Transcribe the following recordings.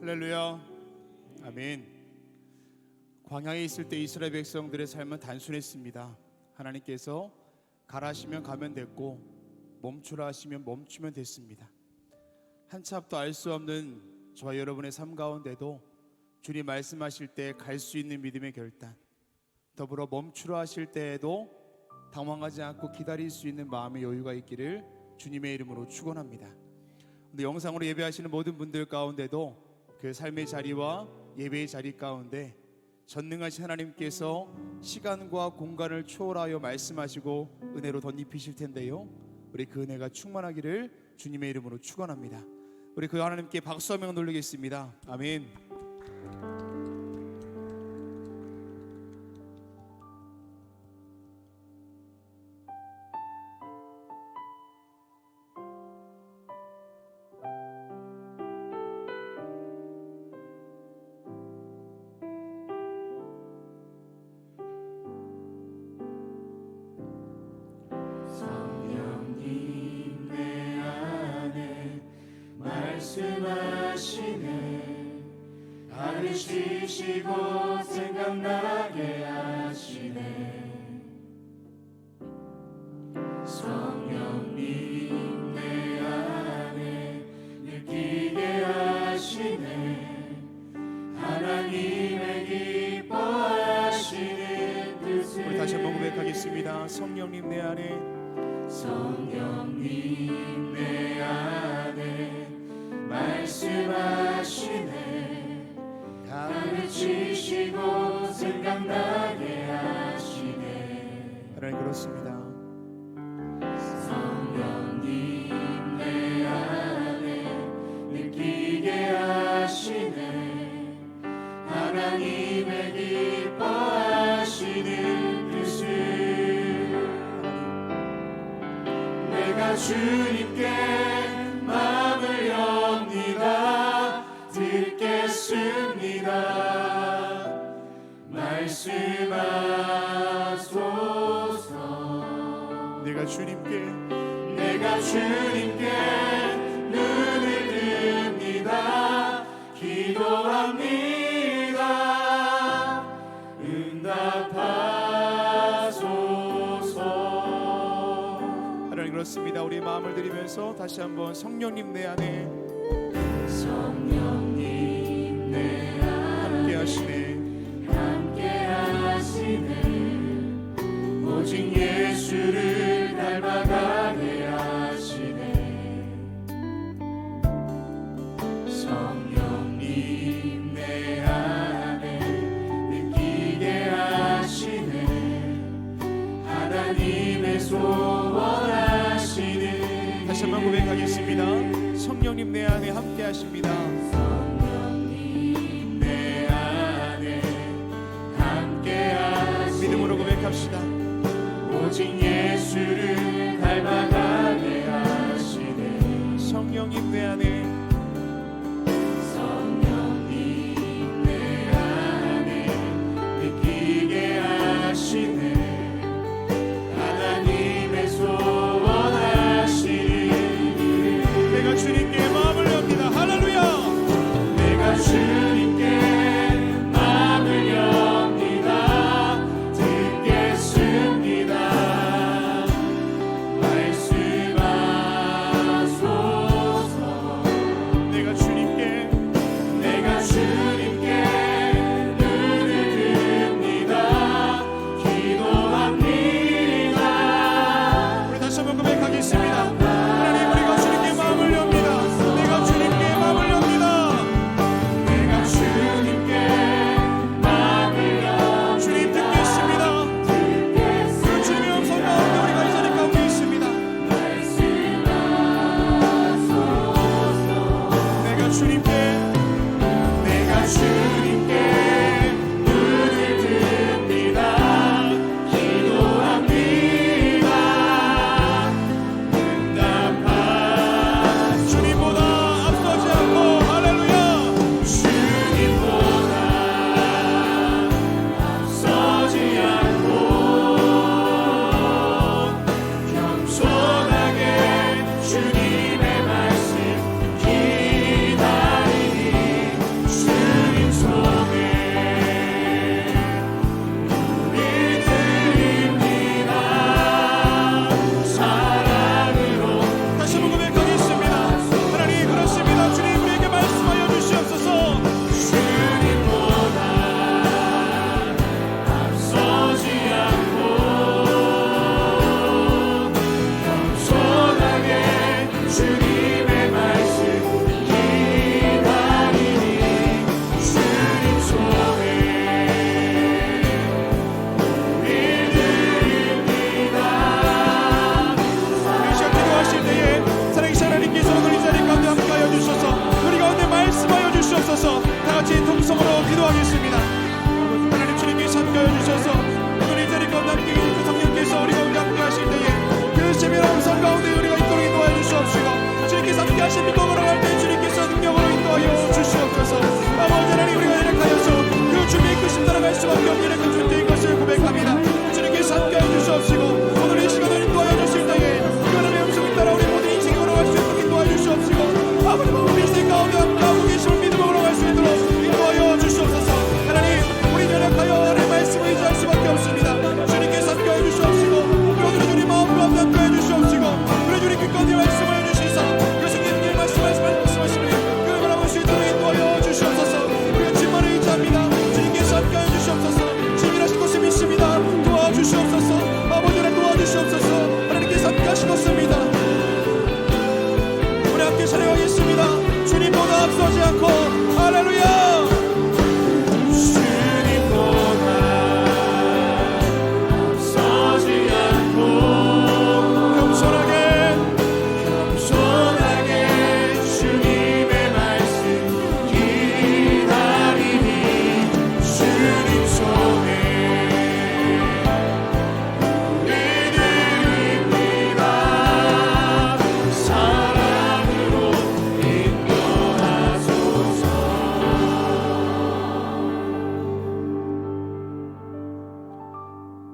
할렐루야. 아멘. 광야에 있을 때 이스라엘 백성들의 삶은 단순했습니다. 하나님께서 가라 하시면 가면 됐고 멈추라 하시면 멈추면 됐습니다. 한치 앞도 알 수 없는 저와 여러분의 삶 가운데도 주님 말씀하실 때 갈 수 있는 믿음의 결단, 더불어 멈추라 하실 때에도 당황하지 않고 기다릴 수 있는 마음의 여유가 있기를 주님의 이름으로 축원합니다. 근데 영상으로 예배하시는 모든 분들 가운데도 그 삶의 자리와 예배의 자리 가운데 전능하신 하나님께서 시간과 공간을 초월하여 말씀하시고 은혜로 덧입히실 텐데요, 우리 그 은혜가 충만하기를 주님의 이름으로 축원합니다. 우리 그 하나님께 박수 한번 돌리겠습니다. 아멘. 말씀하시네. 나를 쉬시고 생각나게 하시네. 성령님 내 안에 느끼게 하시네. 하나님의 기뻐하시는 뜻을. 우리 다시 한번 고백하겠습니다. 성령님 내 안에, 성령님 내 안에 말씀하시네. 가르치시고 생각나게 하시네. 하나님 그렇습니다. 성령님 내 안에 느끼게 하시네. 하나님의 기뻐하시는 뜻을. 내가 주님께 마음을 엽니다. 듣겠습니다. 말씀하소서. 내가 주님께 눈을 듭니다. 기도합니다. 응답하소서. 하나님 그렇습니다. 우리 마음을 드리면서 다시 한번 성령님 내 안에, 성령님 내 함께 하시네. 오직 예수를 닮아가게 하시네. 성령님 내 안에 느끼게 하시네. 하나님의 소원하시는. 다시 한번 고백하겠습니다. 성령님 내 안에 함께 하십니다. 성령님 내 안에 함께 하시네. 믿음으로 고백합시다. 오직 예수를 닮아가게 하시네. 성령님 내 안에, 성령님 내 안에 느끼게 하시네. 하나님의 소원하시는. 내가 주님께 마음을 엽니다. 할렐루야. 내가 주님께 마음을 엽니다. 듣겠습니다. 말씀하소서. 내가 주님께 눈을 듭니다. 기도합니다. 우리 다시 한번 고백하겠습니다. 하나님, 우리가 주님께 마음을 엽니다. 내가 주님께 마음을 엽니다. 내가 주님께 마음을 엽니다. 주님 듣겠습니다. 그 주님의 음성 가운데 우리가 이 자리 가운데 있습니다. 말씀하소서. 내가 주님께 눈을 듭니다. 기도합니다. 응답하소서. 주님보다 앞서지 않고, 할렐루야. 주님보다 앞서지 않고 겸손하게 주님의 말씀 기다리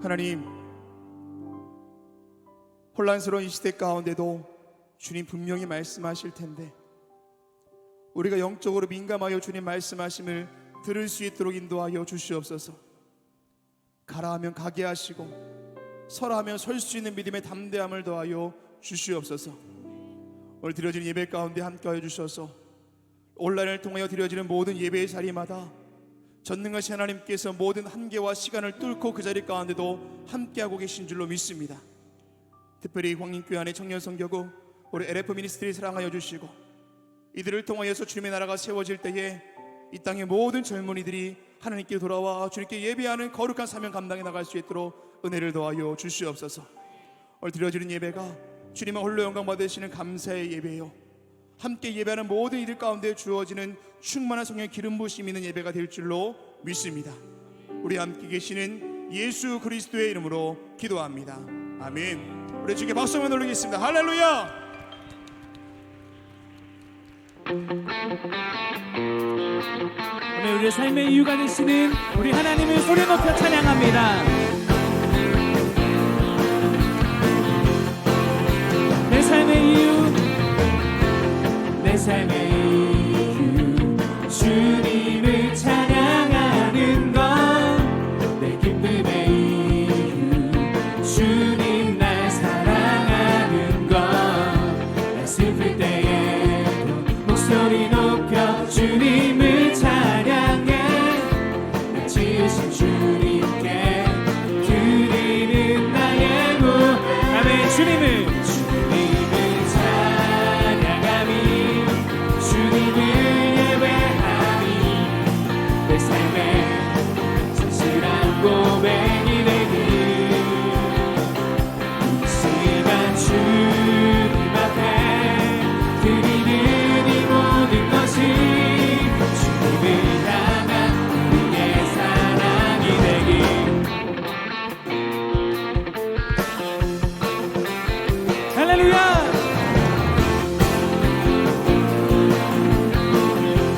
하나님, 혼란스러운 이 시대 가운데도 주님 분명히 말씀하실 텐데 우리가 영적으로 민감하여 주님 말씀하심을 들을 수 있도록 인도하여 주시옵소서. 가라 하면 가게 하시고 서라 하면 설 수 있는 믿음의 담대함을 더하여 주시옵소서. 오늘 드려지는 예배 가운데 함께하여 주셔서 온라인을 통하여 드려지는 모든 예배의 자리마다 전능하신 하나님께서 모든 한계와 시간을 뚫고 그 자리 가운데도 함께하고 계신 줄로 믿습니다. 특별히 광림교회 안의 청년선교구 우리 LF 미니스트리 사랑하여 주시고 이들을 통하여서 주님의 나라가 세워질 때에 이 땅의 모든 젊은이들이 하나님께 돌아와 주님께 예배하는 거룩한 사명 감당해 나갈 수 있도록 은혜를 더하여 주시옵소서. 오늘 드려지는 예배가 주님의 홀로 영광 받으시는 감사의 예배요, 함께 예배하는 모든 이들 가운데 주어지는 충만한 성령의 기름 부으심이 있는 예배가 될 줄로 믿습니다. 우리 함께 계시는 예수 그리스도의 이름으로 기도합니다. 아멘. 우리 주께 박수 한번 올리겠습니다. 할렐루야. 오늘 우리의 삶의 이유가 되시는 우리 하나님을 소리 높여 찬양합니다. 내 삶의 이유, 내 삶의 이유, 주님을 찬양하는 것. 내 기쁨의 이유, 주님 날 사랑하는 것. 날 슬플 때에도 목소리 높여 주님을 찬양해. 날 지으신 주님께 드리는 나의 무. 아멘. 주님을 찬양하니, 주님을 예배하니, 내 삶의 진실한 고백이 되니, 이 시간 주님 앞에 드리는 이 모든 것이 주님을 향한 우리의 사랑이 되길. 할렐루야.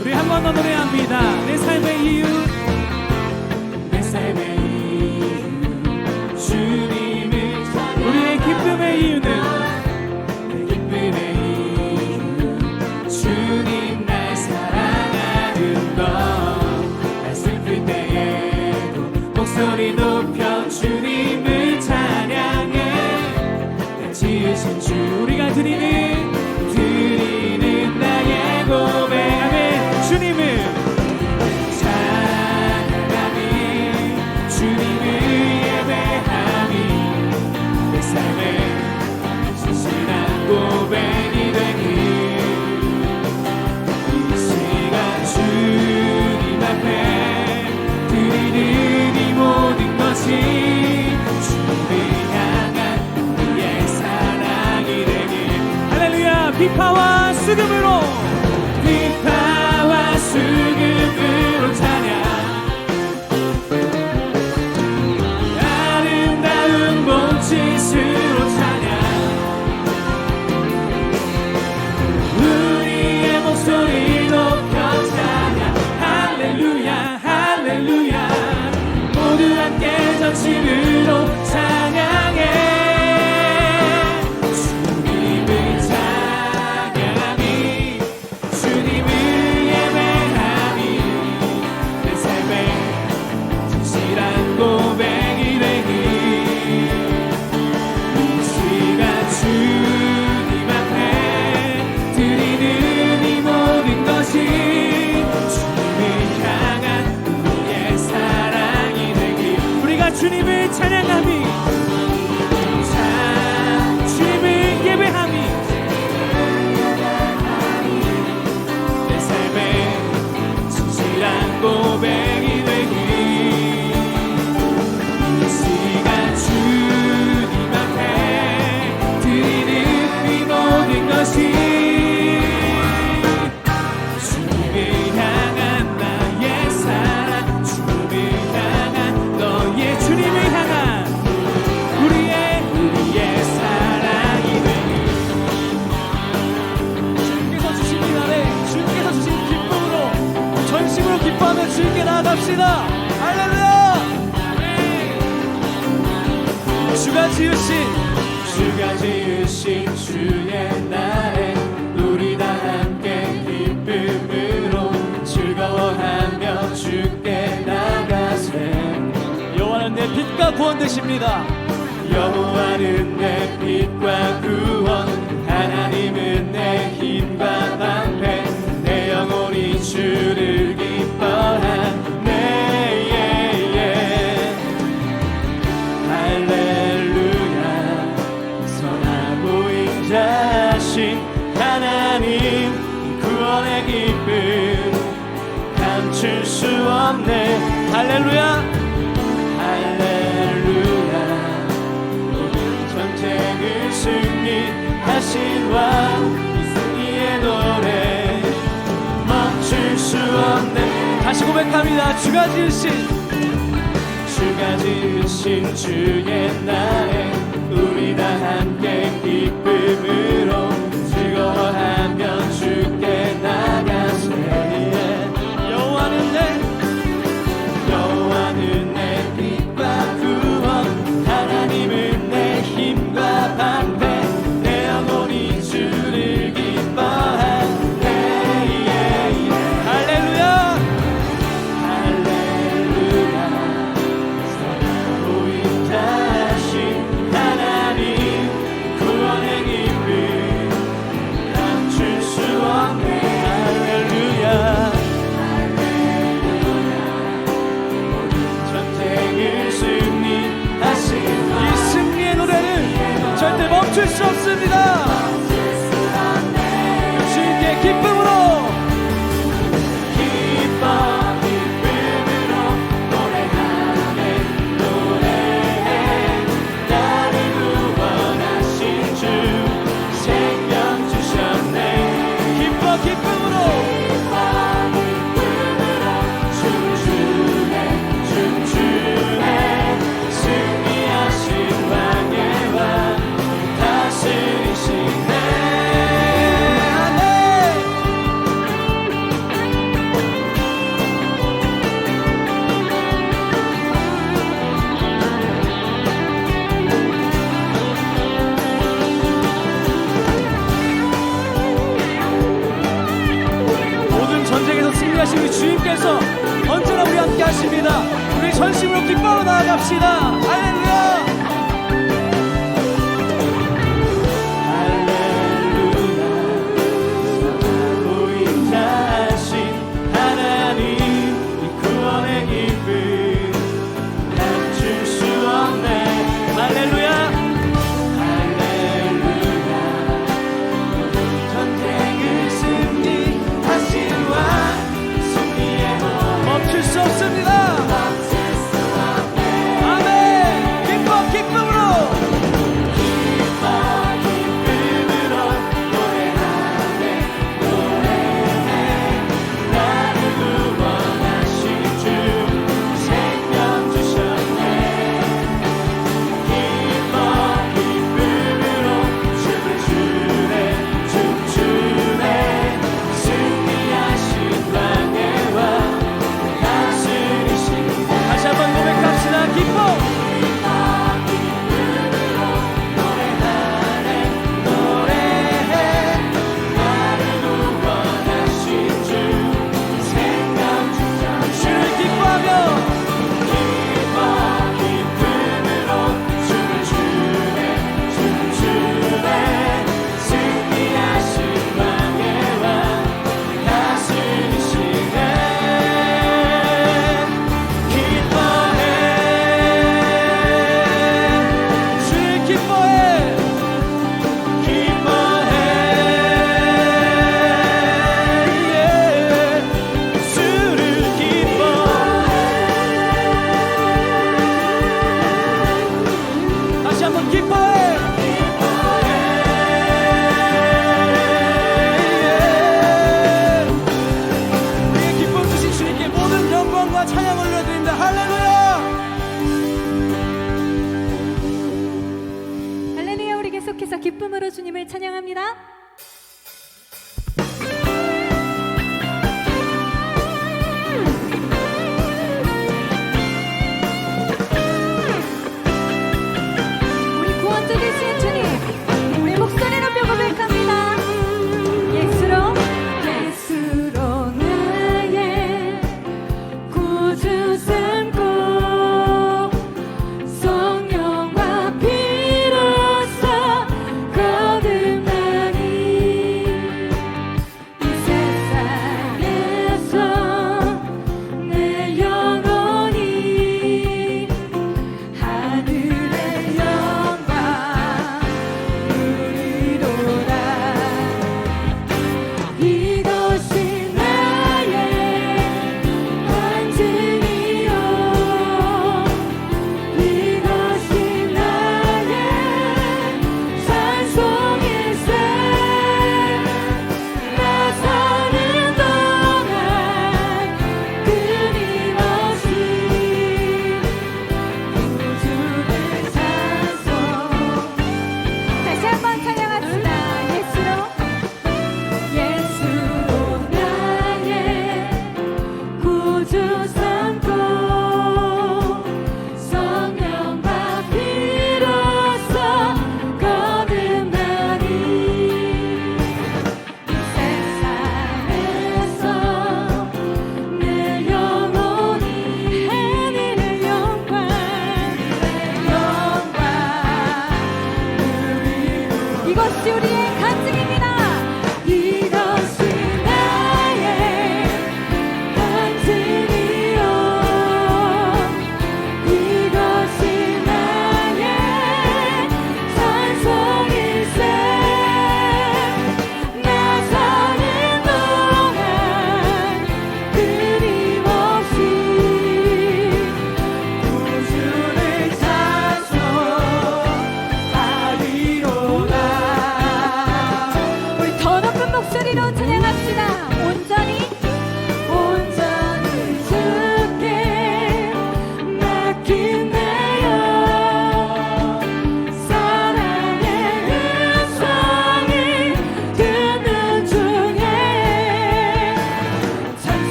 우리 한 번 더 노래합니다. 내 삶의 이유, 내 삶의 이유, 주님을 찬양. 우리의 기쁨의 이유는, 내 기쁨의 이유, 주님 날 사랑하는 것. 날 슬플 때에도 목소리 높여 주님을 찬양해. 날 지으신 주, 우리가 드리는 나의 고백. 아멘. 주님을 찬양하니, 주님을 예배하니, 내 삶의 진실한 고백이 되니, 이 시간 주님 앞에 드리는 이 모든 것이 주님을 향한 우리의 사랑이 되길. 할렐루야. 비파와 수금으로, 비파와 수금으로 찬양. 아름다운 몸짓으로 찬양. 우리의 목소리 높여 찬양. 할렐루야 할렐루야. 모두 함께 전심으로 찬양해. 주님을 찬양하니, 주님을 예배하니, 내 삶의 진실한 고백이 되니, 이 시간 주님 앞에 드리는 이 모든 것이 주님을 향한 우리의 사랑이 되길. 우리가 주님을 찬양하니, 주님을 예배하니, 내 삶의 진실한 고백이 되길. 이 시간 주님 앞에 드리는 이 모든 것이 주님을 향한 나의 사랑, 주님을 향한 너의, 주님을 향한 우리의 사랑이 되길. 주님께서 주신 이 날에 주님께서 주신 기쁨으로, 전심으로 기뻐하며 주님께 나아갑시다. 할렐루야. 주가 지으신 주의 날에 우리 다 함께 기쁨으로 즐거워하며 주께 나가세. 여호와는 내 빛과 구원 되십니다. 여호와는 내 빛과 구원, 하나님은 내 힘과 방패. 내 영혼이 주를 기뻐하네. 할렐루야. 선하고 인자하신 하나님, 구원의 기쁨 감출 수 없네. 할렐루야. 할렐루야. 모든 전쟁을 승리하신 왕, 이 승리의 노래 멈출 수 없네. 다시 고백합니다. 주가 지으신 주의 날에 우리 다 함께 기쁨으로 즐거워하며 주께 나가세. 여호와는 여호와는 내 빛과 구원, 하나님은 내 힘과 방패. 내 영혼이 주를 기뻐하네. 할렐루야. 할렐루야. 선하고 인자하신 하나님, 구원의 기쁨 감출 수 없네. 할렐루야. 전쟁을 승리하신 이 승리의 노래는 절대 멈출 수 없습니다. 주님께 기쁨으로 기쁨으로 노래하네. 노래해. 나를 구원하신 주 생명 주셨네. 기쁨으로 춤추네. 승리하신 왕의 왕 다스리시네. 모든 전쟁에서 승리하신 우리 주님께서 언제나 우리 함께 하십니다. 우리 전심으로 기뻐하러 나아갑시다. 할렐루야. 할렐루야. 선하고 인자하신 하나님, 이 구원의 기쁨 감출 수 없네. 할렐루야. 할렐루야. 전쟁을 승리하신 왕, 승리의 노래 멈출 수 없습니다. 멈출 수 없네. 아멘.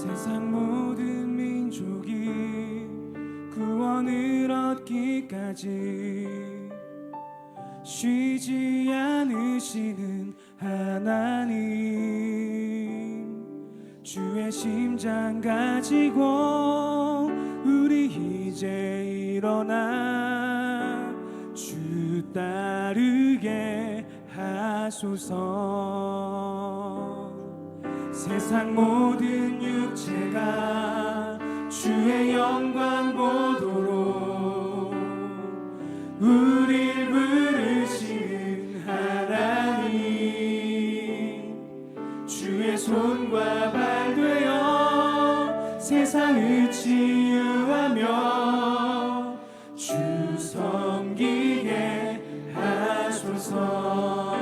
세상 모든 민족이 구원을 얻기까지 쉬지 않으시는 하나님, 주의 심장 가지고 우리 이제 일어나 주 따르게 하소서. 세상 모든 육체가 주의 영광 보도록 우릴 부르시는 하나님, 주의 손과 발 되어 세상을 치유하며 주 섬기게 하소서.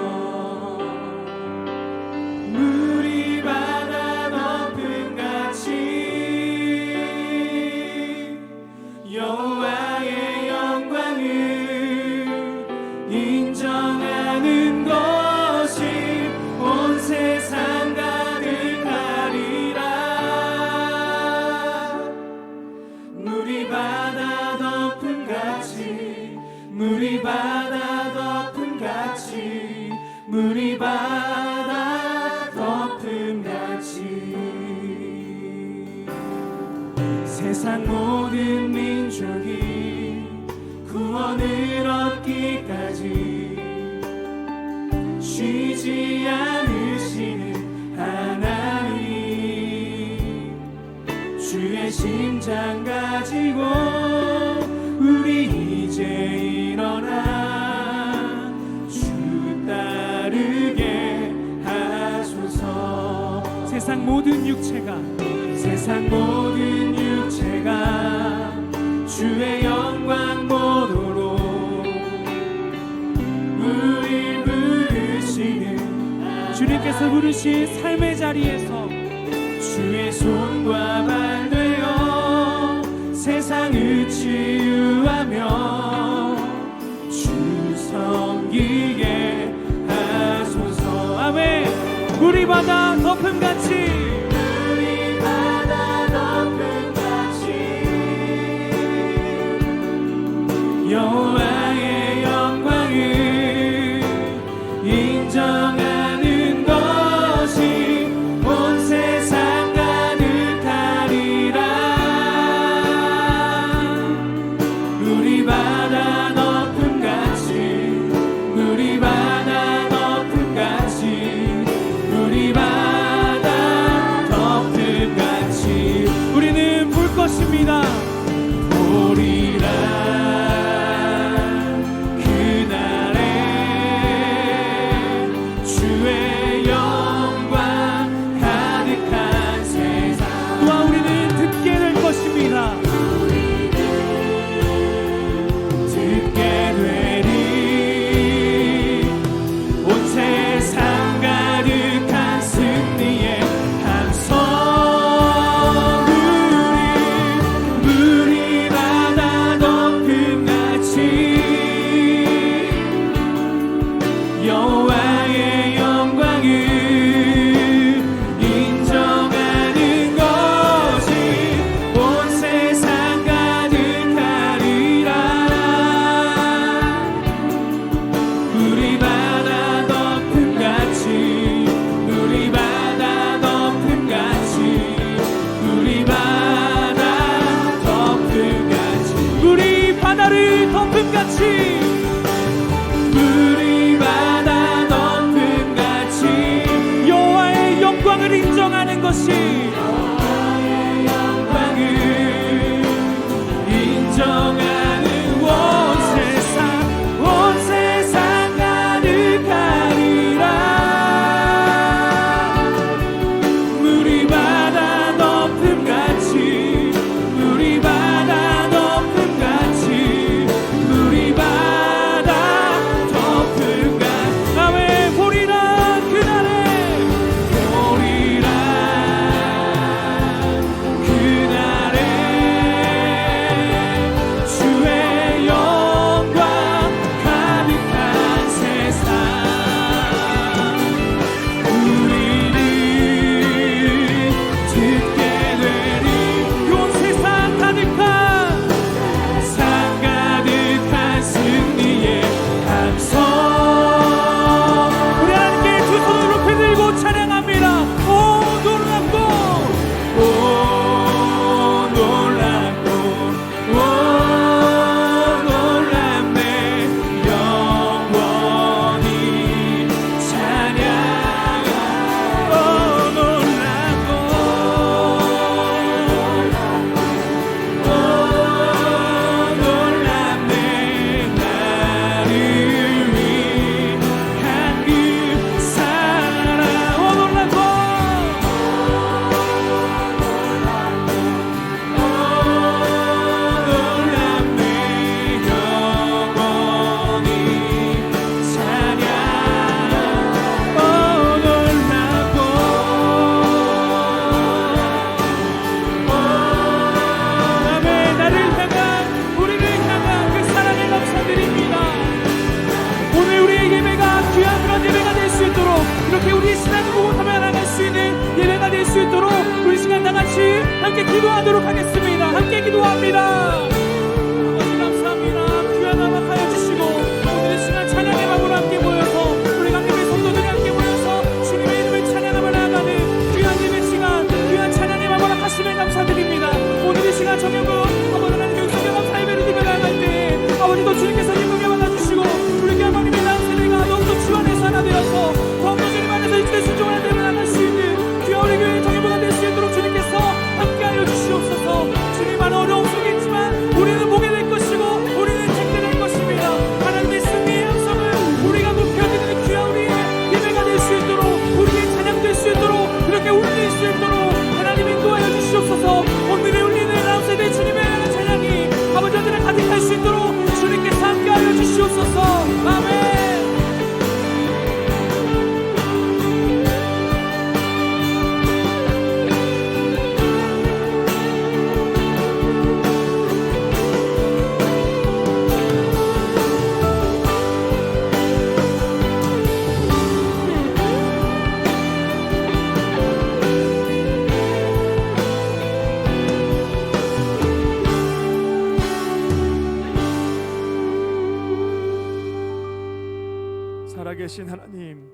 물이 바다 덮음같이 여호와의 영광을 인정하는 것이 온 세상 가득하리라. 물이 바다 덮음같이, 물이 바다 덮음같이, 물이 바다 덮음같이 세상 모든 민족이 구원을 얻기까지 쉬지 않으시는 하나님, 주의 심장 가지고 우리 이제 일어나 주 따르게 하소서. 세상 모든 육체가, 세상 모든 육체가 주의 영광 보도록 우리 부르시는, 주님께서 부르신 삶의 자리에서 주의 손과 발 되어 세상을 치유하며 주 섬기게 하소서. 아멘. 물이 바다 덮음같이, 물이 바다 덮음같이 여호와의 영광을 인정하는 것이 온 세상 가득하리라. 물이 바다 덮음같이, 물이 바다 덮음같이, 물이 바다 덮음같이 우리는 볼 것입니다. 보리라. 그날에 주의 영광 가득한 세상, 또한 우리는 듣게 될 것입니다. 듣게 되리 온 세상 가득한 승리의 함성. 물이 바다 덮음같이 여호와의 영광을 인정하는 것이 온 세상 가득하리라. 물이 바다 덮음같이, 물이 바다 덮음같이, 물이 바다 덮음같이, 물이 바다를 덮음같이, 물이 바다 덮음같이 여호와의 영광을 인정하는 것이, 여호와의 영광을 인정하는 온 세상 가득하리라. 물이 바다 덮음같이, 물이 바다 덮음같이, 물이 바다 덮음같이. 아멘. 보리라. 그날에 보리라. 수 있도록 우리 시간 다같이 함께 기도하도록 하겠습니다. 함께 기도합니다. 아버지 감사합니다. 귀한 음악 하여 주시고 오늘 이 시간 찬양의 마음으로 함께 모여서 우리 강림의 성도들이 함께 모여서 주님의 이름을 찬양하며 나아가는 귀한 예배 시간, 귀한 찬양의 마음으로 하시면 감사드립니다. 오늘 이 시간 정해고 아버지 하나님의 성령 감사 예배를 드려 나아갈 때 아버지도 주님께서 영광에 받아주시고 우리 하나님의 나은 세대가 더욱더 치원해서 하나 되어서 더욱더 주님 안에서 이제 순종을 하며 나아갈 수 있는 귀한 우리 교회의 정예보가 될 수 있도록 주님께서 함께하여 주시옵소서. 주님 안 어려움 속에 있지만 우리는 보게 될 것이고 우리는 택게 될 것입니다. 하나님의 승리의 약속을 우리가 높여드리는 귀한 우리의 예배가 될 수 있도록 우리의 찬양 될 수 있도록 그렇게 울릴 수 있도록 하나님 인도하여 주시옵소서. 오늘의 울리는 나온 세대 주님의 찬양이 아버지들을 가득할 수 있도록 주님께서 함께하여 주시옵소서. 아멘. 살아계신 하나님,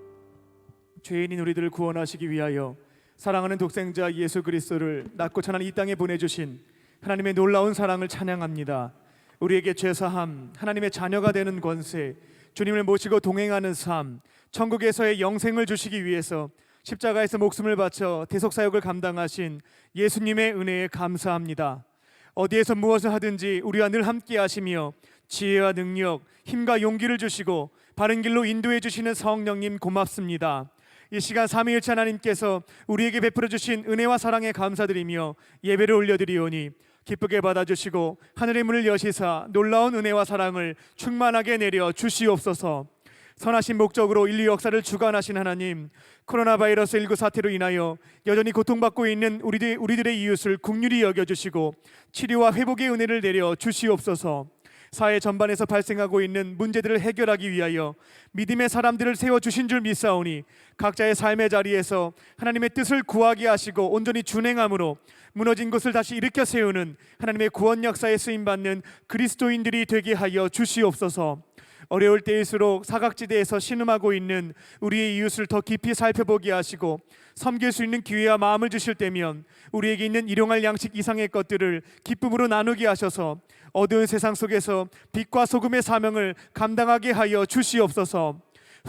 죄인인 우리들을 구원하시기 위하여 사랑하는 독생자 예수 그리스도를 낮고 천한 이 땅에 보내주신 하나님의 놀라운 사랑을 찬양합니다. 우리에게 죄사함, 하나님의 자녀가 되는 권세, 주님을 모시고 동행하는 삶, 천국에서의 영생을 주시기 위해서 십자가에서 목숨을 바쳐 대속사역을 감당하신 예수님의 은혜에 감사합니다. 어디에서 무엇을 하든지 우리와 늘 함께 하시며 지혜와 능력, 힘과 용기를 주시고 바른 길로 인도해 주시는 성령님 고맙습니다. 이 시간 삼위일체 하나님께서 우리에게 베풀어 주신 은혜와 사랑에 감사드리며 예배를 올려드리오니 기쁘게 받아주시고 하늘의 문을 여시사 놀라운 은혜와 사랑을 충만하게 내려 주시옵소서. 선하신 목적으로 인류 역사를 주관하신 하나님, 코로나 바이러스 19 사태로 인하여 여전히 고통받고 있는 우리들의 이웃을 긍휼히 여겨주시고 치료와 회복의 은혜를 내려 주시옵소서. 사회 전반에서 발생하고 있는 문제들을 해결하기 위하여 믿음의 사람들을 세워주신 줄 믿사오니 각자의 삶의 자리에서 하나님의 뜻을 구하게 하시고 온전히 준행함으로 무너진 것을 다시 일으켜 세우는 하나님의 구원 역사에 쓰임받는 그리스도인들이 되게 하여 주시옵소서. 어려울 때일수록 사각지대에서 신음하고 있는 우리의 이웃을 더 깊이 살펴보게 하시고 섬길 수 있는 기회와 마음을 주실 때면 우리에게 있는 일용할 양식 이상의 것들을 기쁨으로 나누게 하셔서 어두운 세상 속에서 빛과 소금의 사명을 감당하게 하여 주시옵소서.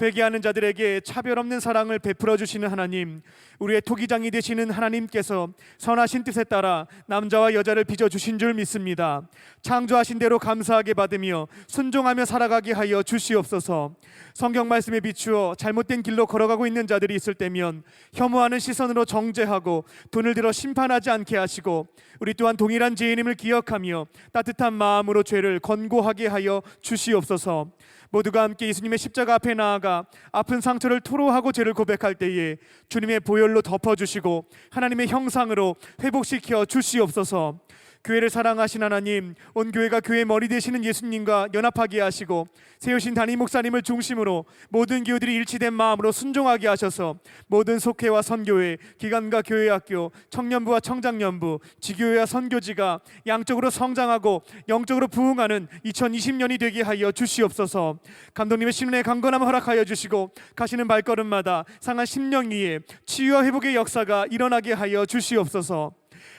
회개하는 자들에게 차별 없는 사랑을 베풀어 주시는 하나님, 우리의 토기장이 되시는 하나님께서 선하신 뜻에 따라 남자와 여자를 빚어 주신 줄 믿습니다. 창조하신 대로 감사하게 받으며 순종하며 살아가게 하여 주시옵소서. 성경 말씀에 비추어 잘못된 길로 걸어가고 있는 자들이 있을 때면 혐오하는 시선으로 정죄하고 돈을 들어 심판하지 않게 하시고 우리 또한 동일한 죄인임을 기억하며 따뜻한 마음으로 죄를 권고하게 하여 주시옵소서. 모두가 함께 예수님의 십자가 앞에 나아가 아픈 상처를 토로하고 죄를 고백할 때에 주님의 보혈로 덮어주시고 하나님의 형상으로 회복시켜 주시옵소서. 교회를 사랑하신 하나님, 온 교회가 교회의 머리 되시는 예수님과 연합하게 하시고 세우신 담임 목사님을 중심으로 모든 교우들이 일치된 마음으로 순종하게 하셔서 모든 속회와 선교회, 기관과 교회학교, 청년부와 청장년부, 지교회와 선교지가 양적으로 성장하고 영적으로 부흥하는 2020년이 되게 하여 주시옵소서. 감독님의 신뢰의 강건함을 허락하여 주시고 가시는 발걸음마다 상한 심령 위에 치유와 회복의 역사가 일어나게 하여 주시옵소서.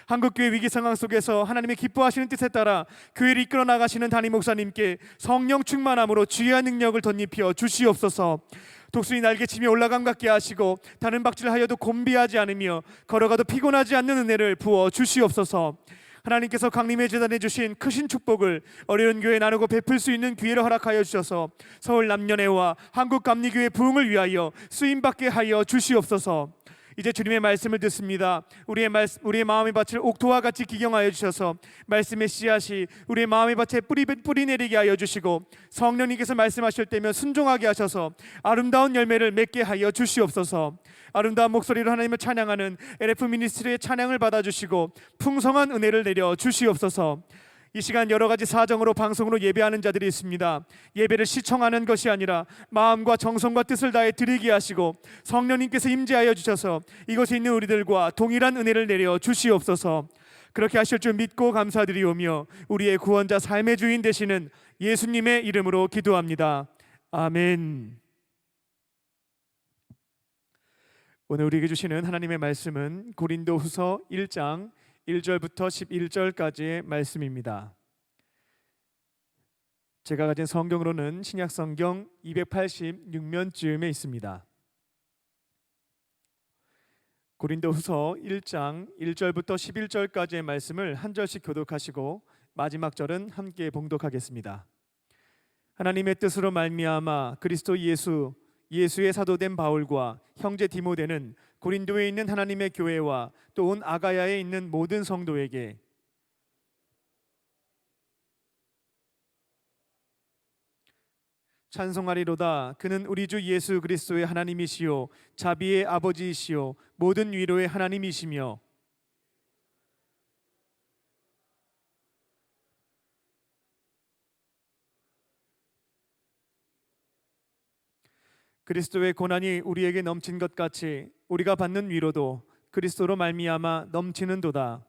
한국교회 위기 상황 속에서 하나님의 기뻐하시는 뜻에 따라 교회를 이끌어 나가시는 담임 목사님께 성령 충만함으로 지혜와 능력을 덧입혀 주시옵소서. 독수리 날개치며 올라감 같게 하시고 다른 박질하여도 곤비하지 않으며 걸어가도 피곤하지 않는 은혜를 부어 주시옵소서. 하나님께서 강림의 재단에 주신 크신 축복을 어려운 교회에 나누고 베풀 수 있는 기회를 허락하여 주셔서 서울 남녀회와 한국 감리교회 부흥을 위하여 쓰임받게 하여 주시옵소서. 이제 주님의 말씀을 듣습니다. 우리의 마음의 밭을 옥토와 같이 기경하여 주셔서 말씀의 씨앗이 우리의 마음의 밭에 뿌리 내리게 하여 주시고 성령님께서 말씀하실 때면 순종하게 하셔서 아름다운 열매를 맺게 하여 주시옵소서. 아름다운 목소리로 하나님을 찬양하는 LF 미니스트리의 찬양을 받아주시고 풍성한 은혜를 내려 주시옵소서. 이 시간 여러 가지 사정으로 방송으로 예배하는 자들이 있습니다. 예배를 시청하는 것이 아니라 마음과 정성과 뜻을 다해 드리게 하시고 성령님께서 임재하여 주셔서 이곳에 있는 우리들과 동일한 은혜를 내려 주시옵소서. 그렇게 하실 줄 믿고 감사드리오며 우리의 구원자 삶의 주인 되시는 예수님의 이름으로 기도합니다. 아멘. 오늘 우리에게 주시는 하나님의 말씀은 고린도후서 1장 1절부터 11절까지의 말씀입니다. 제가 가진 성경으로는 신약성경 286면쯤에 있습니다. 고린도후서 1장 1절부터 11절까지의 말씀을 한 절씩 교독하시고 마지막 절은 함께 봉독하겠습니다. 하나님의 뜻으로 말미암아 그리스도 예수의 사도된 바울과 형제 디모데는 고린도에 있는 하나님의 교회와 또 온 아가야에 있는 모든 성도에게 찬송하리로다. 그는 우리 주 예수 그리스도의 하나님이시요 자비의 아버지이시요 모든 위로의 하나님이시며 그리스도의 고난이 우리에게 넘친 것 같이 우리가 받는 위로도 그리스도로 말미암아 넘치는도다.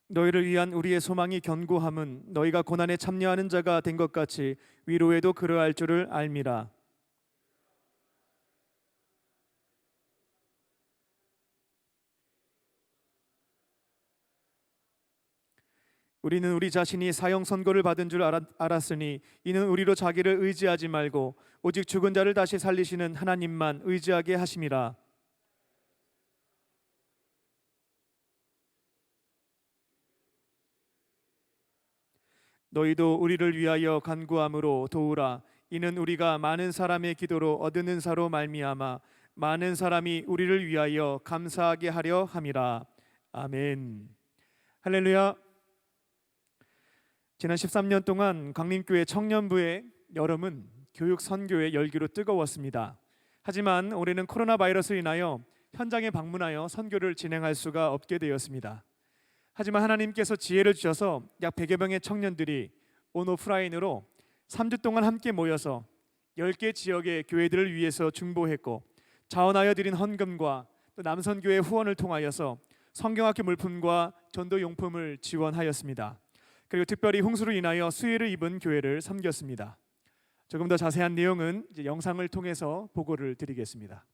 너희를 위한 우리의 소망이 견고함은 너희가 고난에 참여하는 자가 된 것 같이 위로에도 그러할 줄을 알미라. 우리는 우리 자신이 사형 선고를 받은 줄 알았으니 이는 우리로 자기를 의지하지 말고 오직 죽은 자를 다시 살리시는 하나님만 의지하게 하심이라. 너희도 우리를 위하여 간구함으로 도우라. 이는 우리가 많은 사람의 기도로 얻은 은사로 말미암아 많은 사람이 우리를 위하여 감사하게 하려 함이라. 아멘. 할렐루야. 지난 13년 동안 광림교회 청년부의 여름은 교육 선교의 열기로 뜨거웠습니다. 하지만 올해는 코로나 바이러스로 인하여 현장에 방문하여 선교를 진행할 수가 없게 되었습니다. 하지만 하나님께서 지혜를 주셔서 약 100여 명의 청년들이 온 오프라인으로 3주 동안 함께 모여서 10개 지역의 교회들을 위해서 중보했고 자원하여 드린 헌금과 또 남선교회 후원을 통하여서 성경학교 물품과 전도용품을 지원하였습니다. 그리고 특별히 홍수로 인하여 수혜를 입은 교회를 섬겼습니다. 조금 더 자세한 내용은 이제 영상을 통해서 보고를 드리겠습니다.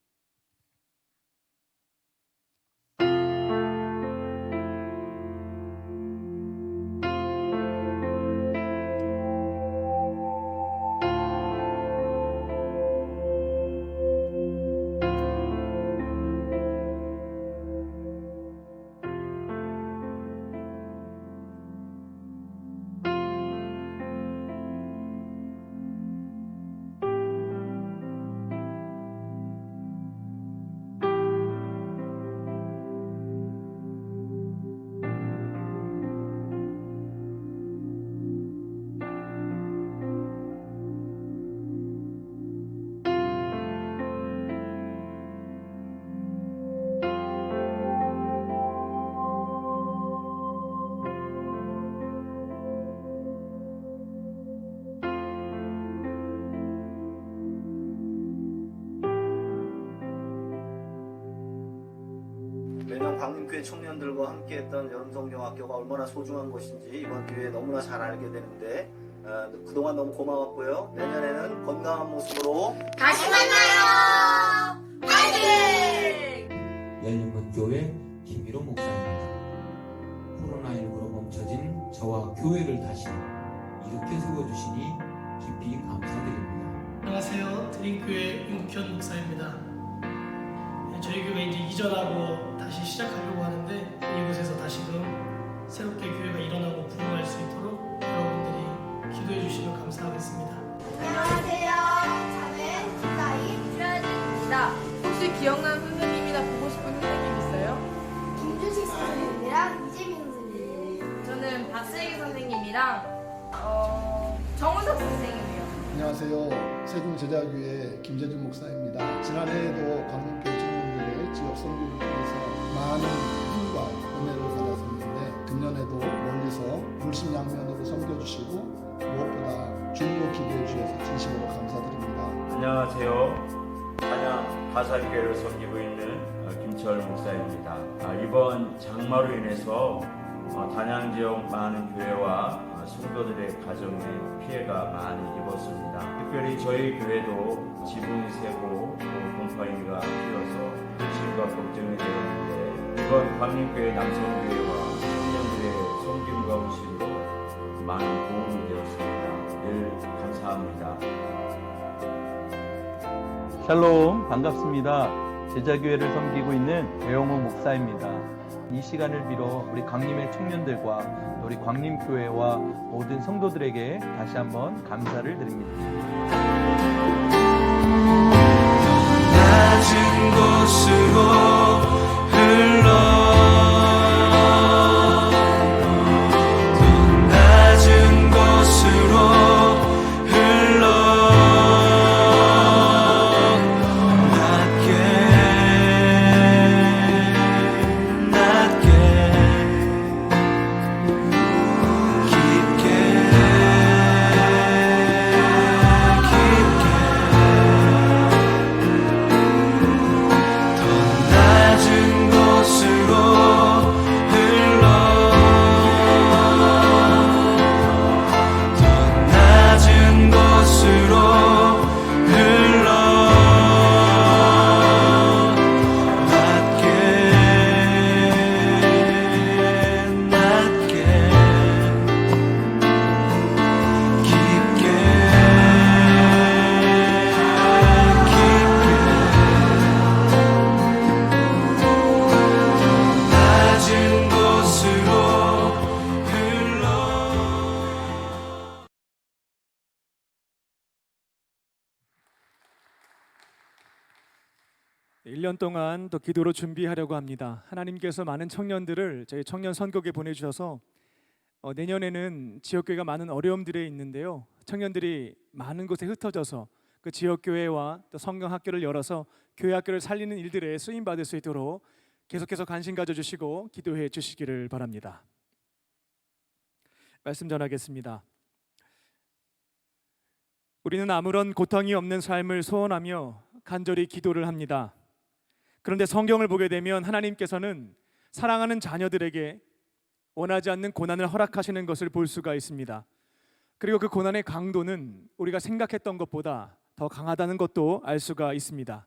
매년 광림교회 청년들과 함께했던 여름성경학교가 얼마나 소중한 곳인지 이번 기회에 너무나 잘 알게 되는데 그동안 너무 고마웠고요. 내년에는 건강한 모습으로 다시 만나요. 화이팅! 열린문교회 김일호 목사입니다. 코로나19로 멈춰진 저와 교회를 다시 일으켜 세워주시니 깊이 감사드립니다. 안녕하세요. 드림교회 윤국현 목사입니다. 저희 교회 이제 이전하고 다시 시작하려고 하는데 이곳에서 다시금 새롭게 교회가 일어나고 부흥할 수 있도록 여러분들이 기도해 주시면 감사하겠습니다. 안녕하세요. 저는 김다희 최하진입니다. 혹시 기억나는 선생님이나 보고 싶은 선생님 있어요? 김주식 선생님이랑 이재민 선생님. 저는 박슬기 선생님이랑 정우석 선생님이요. 안녕하세요. 세종제자교회 김재준 목사입니다. 지난해에도 광림교회 청년들의 지역 선교를 통해서 많은 힘과 은혜를 받았었는데 금년에도 멀리서 불신양면으로 섬겨주시고 무엇보다 중으로 기도해 주셔서 진심으로 감사드립니다. 안녕하세요. 단양 가사교회를 섬기고 있는 김철 목사입니다. 이번 장마로 인해서 단양 지역 많은 교회와 성도들의 가정에 피해가 많이 입었습니다. 특별히 저희 교회도 지붕이 새고 곰팡이가 피어서 실과 걱정이 되었는데 이번 광림교회 남성교회와 청년들의 섬김과 후심으로 많은 도움이 되었습니다. 늘 감사합니다. 샬롬, 반갑습니다. 제자교회를 섬기고 있는 배영호 목사입니다. 이 시간을 빌어 우리 광림의 청년들과 우리 광림교회와 모든 성도들에게 다시 한번 감사를 드립니다. 낮은 곳으로 흘러 더 낮은 곳으로 흘러 네, 1년 동안 또 기도로 준비하려고 합니다. 하나님께서 많은 청년들을 저희 청년 선교에 보내주셔서 내년에는 지역교회가 많은 어려움들이 있는데요. 청년들이 많은 곳에 흩어져서 그 지역교회와 또 성경학교를 열어서 교회학교를 살리는 일들에 쓰임받을 수 있도록 계속해서 관심 가져주시고 기도해 주시기를 바랍니다. 말씀 전하겠습니다. 우리는 아무런 고통이 없는 삶을 소원하며 간절히 기도를 합니다. 그런데 성경을 보게 되면 하나님께서는 사랑하는 자녀들에게 원하지 않는 고난을 허락하시는 것을 볼 수가 있습니다. 그리고 그 고난의 강도는 우리가 생각했던 것보다 더 강하다는 것도 알 수가 있습니다.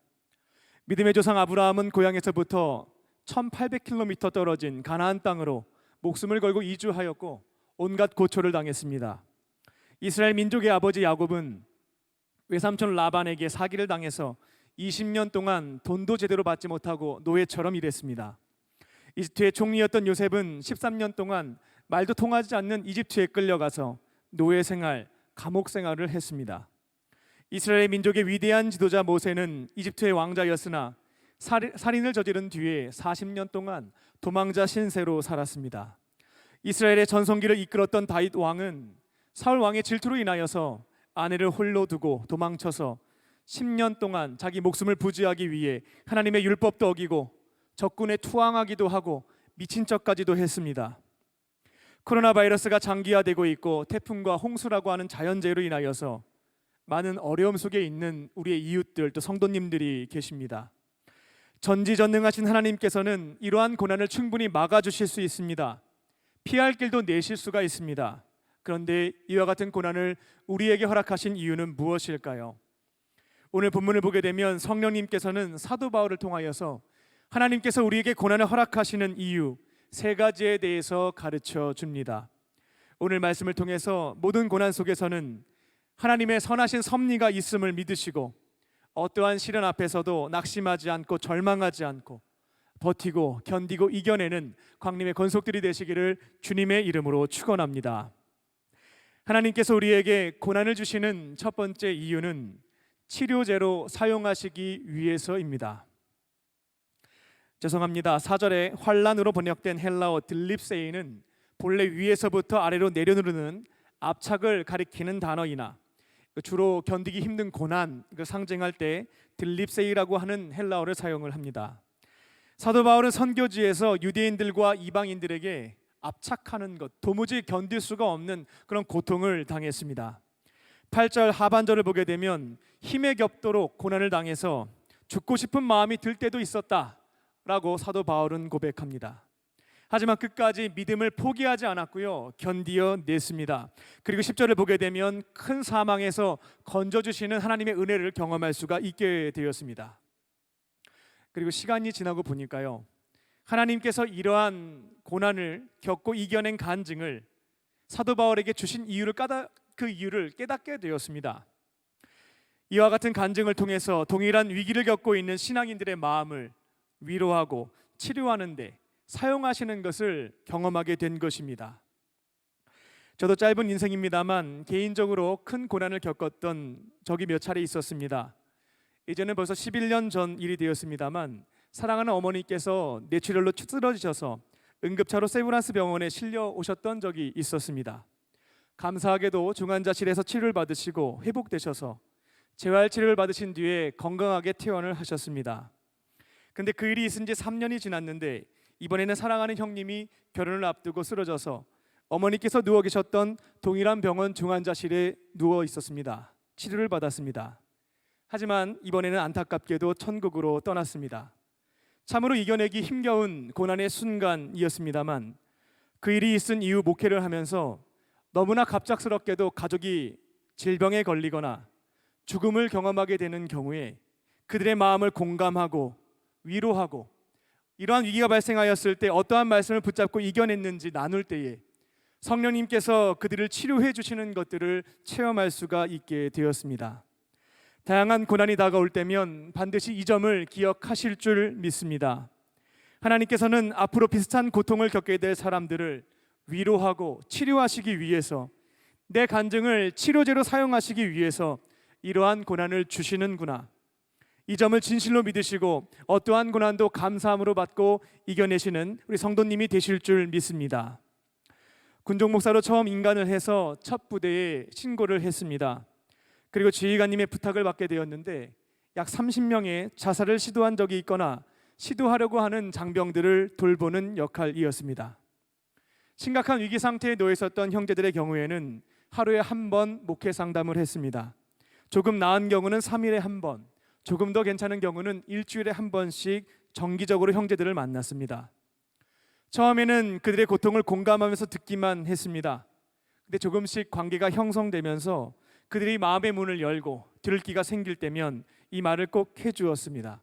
믿음의 조상 아브라함은 고향에서부터 1800km 떨어진 가나안 땅으로 목숨을 걸고 이주하였고 온갖 고초를 당했습니다. 이스라엘 민족의 아버지 야곱은 외삼촌 라반에게 사기를 당해서 20년 동안 돈도 제대로 받지 못하고 노예처럼 일했습니다. 이집트의 총리였던 요셉은 13년 동안 말도 통하지 않는 이집트에 끌려가서 노예 생활, 감옥 생활을 했습니다. 이스라엘 민족의 위대한 지도자 모세는 이집트의 왕자였으나 살인을 저지른 뒤에 40년 동안 도망자 신세로 살았습니다. 이스라엘의 전성기를 이끌었던 다윗 왕은 사울 왕의 질투로 인하여서 아내를 홀로 두고 도망쳐서 10년 동안 자기 목숨을 부지하기 위해 하나님의 율법도 어기고 적군에 투항하기도 하고 미친 척까지도 했습니다. 코로나 바이러스가 장기화되고 있고 태풍과 홍수라고 하는 자연재해로 인하여서 많은 어려움 속에 있는 우리의 이웃들 또 성도님들이 계십니다. 전지전능하신 하나님께서는 이러한 고난을 충분히 막아주실 수 있습니다. 피할 길도 내실 수가 있습니다. 그런데 이와 같은 고난을 우리에게 허락하신 이유는 무엇일까요? 오늘 본문을 보게 되면 성령님께서는 사도 바울을 통하여서 하나님께서 우리에게 고난을 허락하시는 이유 3가지에 대해서 가르쳐 줍니다. 오늘 말씀을 통해서 모든 고난 속에서는 하나님의 선하신 섭리가 있음을 믿으시고 어떠한 시련 앞에서도 낙심하지 않고 절망하지 않고 버티고 견디고 이겨내는 광림의 권속들이 되시기를 주님의 이름으로 축원합니다. 하나님께서 우리에게 고난을 주시는 첫 번째 이유는 치료제로 사용하시기 위해서입니다. 죄송합니다. 4절에 환란으로 번역된 헬라어 들립세이는 본래 위에서부터 아래로 내려누르는 압착을 가리키는 단어이나 주로 견디기 힘든 고난 상징할 때 들립세이라고 하는 헬라어를 사용을 합니다. 사도 바울은 선교지에서 유대인들과 이방인들에게 압착하는 것, 도무지 견딜 수가 없는 그런 고통을 당했습니다. 8절 하반절을 보게 되면 힘에 겹도록 고난을 당해서 죽고 싶은 마음이 들 때도 있었다라고 사도 바울은 고백합니다. 하지만 끝까지 믿음을 포기하지 않았고요, 견디어 냈습니다. 그리고 10절을 보게 되면 큰 사망에서 건져주시는 하나님의 은혜를 경험할 수가 있게 되었습니다. 그리고 시간이 지나고 보니까요, 하나님께서 이러한 고난을 겪고 이겨낸 간증을 사도 바울에게 주신 그 이유를 깨닫게 되었습니다. 이와 같은 간증을 통해서 동일한 위기를 겪고 있는 신앙인들의 마음을 위로하고 치료하는 데 사용하시는 것을 경험하게 된 것입니다. 저도 짧은 인생입니다만 개인적으로 큰 고난을 겪었던 적이 몇 차례 있었습니다. 이제는 벌써 11년 전 일이 되었습니다만 사랑하는 어머니께서 뇌출혈로 쓰러지셔서 응급차로 세브란스 병원에 실려 오셨던 적이 있었습니다. 감사하게도 중환자실에서 치료를 받으시고 회복되셔서 재활치료를 받으신 뒤에 건강하게 퇴원을 하셨습니다. 근데 그 일이 있은 지 3년이 지났는데 이번에는 사랑하는 형님이 결혼을 앞두고 쓰러져서 어머니께서 누워 계셨던 동일한 병원 중환자실에 누워 있었습니다. 치료를 받았습니다. 하지만 이번에는 안타깝게도 천국으로 떠났습니다. 참으로 이겨내기 힘겨운 고난의 순간이었습니다만 그 일이 있은 이후 목회를 하면서 너무나 갑작스럽게도 가족이 질병에 걸리거나 죽음을 경험하게 되는 경우에 그들의 마음을 공감하고 위로하고 이러한 위기가 발생하였을 때 어떠한 말씀을 붙잡고 이겨냈는지 나눌 때에 성령님께서 그들을 치료해 주시는 것들을 체험할 수가 있게 되었습니다. 다양한 고난이 다가올 때면 반드시 이 점을 기억하실 줄 믿습니다. 하나님께서는 앞으로 비슷한 고통을 겪게 될 사람들을 위로하고 치료하시기 위해서, 내 간증을 치료제로 사용하시기 위해서 이러한 고난을 주시는구나, 이 점을 진실로 믿으시고 어떠한 고난도 감사함으로 받고 이겨내시는 우리 성도님이 되실 줄 믿습니다. 군종 목사로 처음 인간을 해서 첫 부대에 신고를 했습니다. 그리고 지휘관님의 부탁을 받게 되었는데 약 30명의 자살을 시도한 적이 있거나 시도하려고 하는 장병들을 돌보는 역할이었습니다. 심각한 위기 상태에 놓여 있었던 형제들의 경우에는 하루에 한 번 목회 상담을 했습니다. 조금 나은 경우는 3일에 한 번, 조금 더 괜찮은 경우는 일주일에 한 번씩 정기적으로 형제들을 만났습니다. 처음에는 그들의 고통을 공감하면서 듣기만 했습니다. 근데 조금씩 관계가 형성되면서 그들이 마음의 문을 열고 들을 기가 생길 때면 이 말을 꼭 해주었습니다.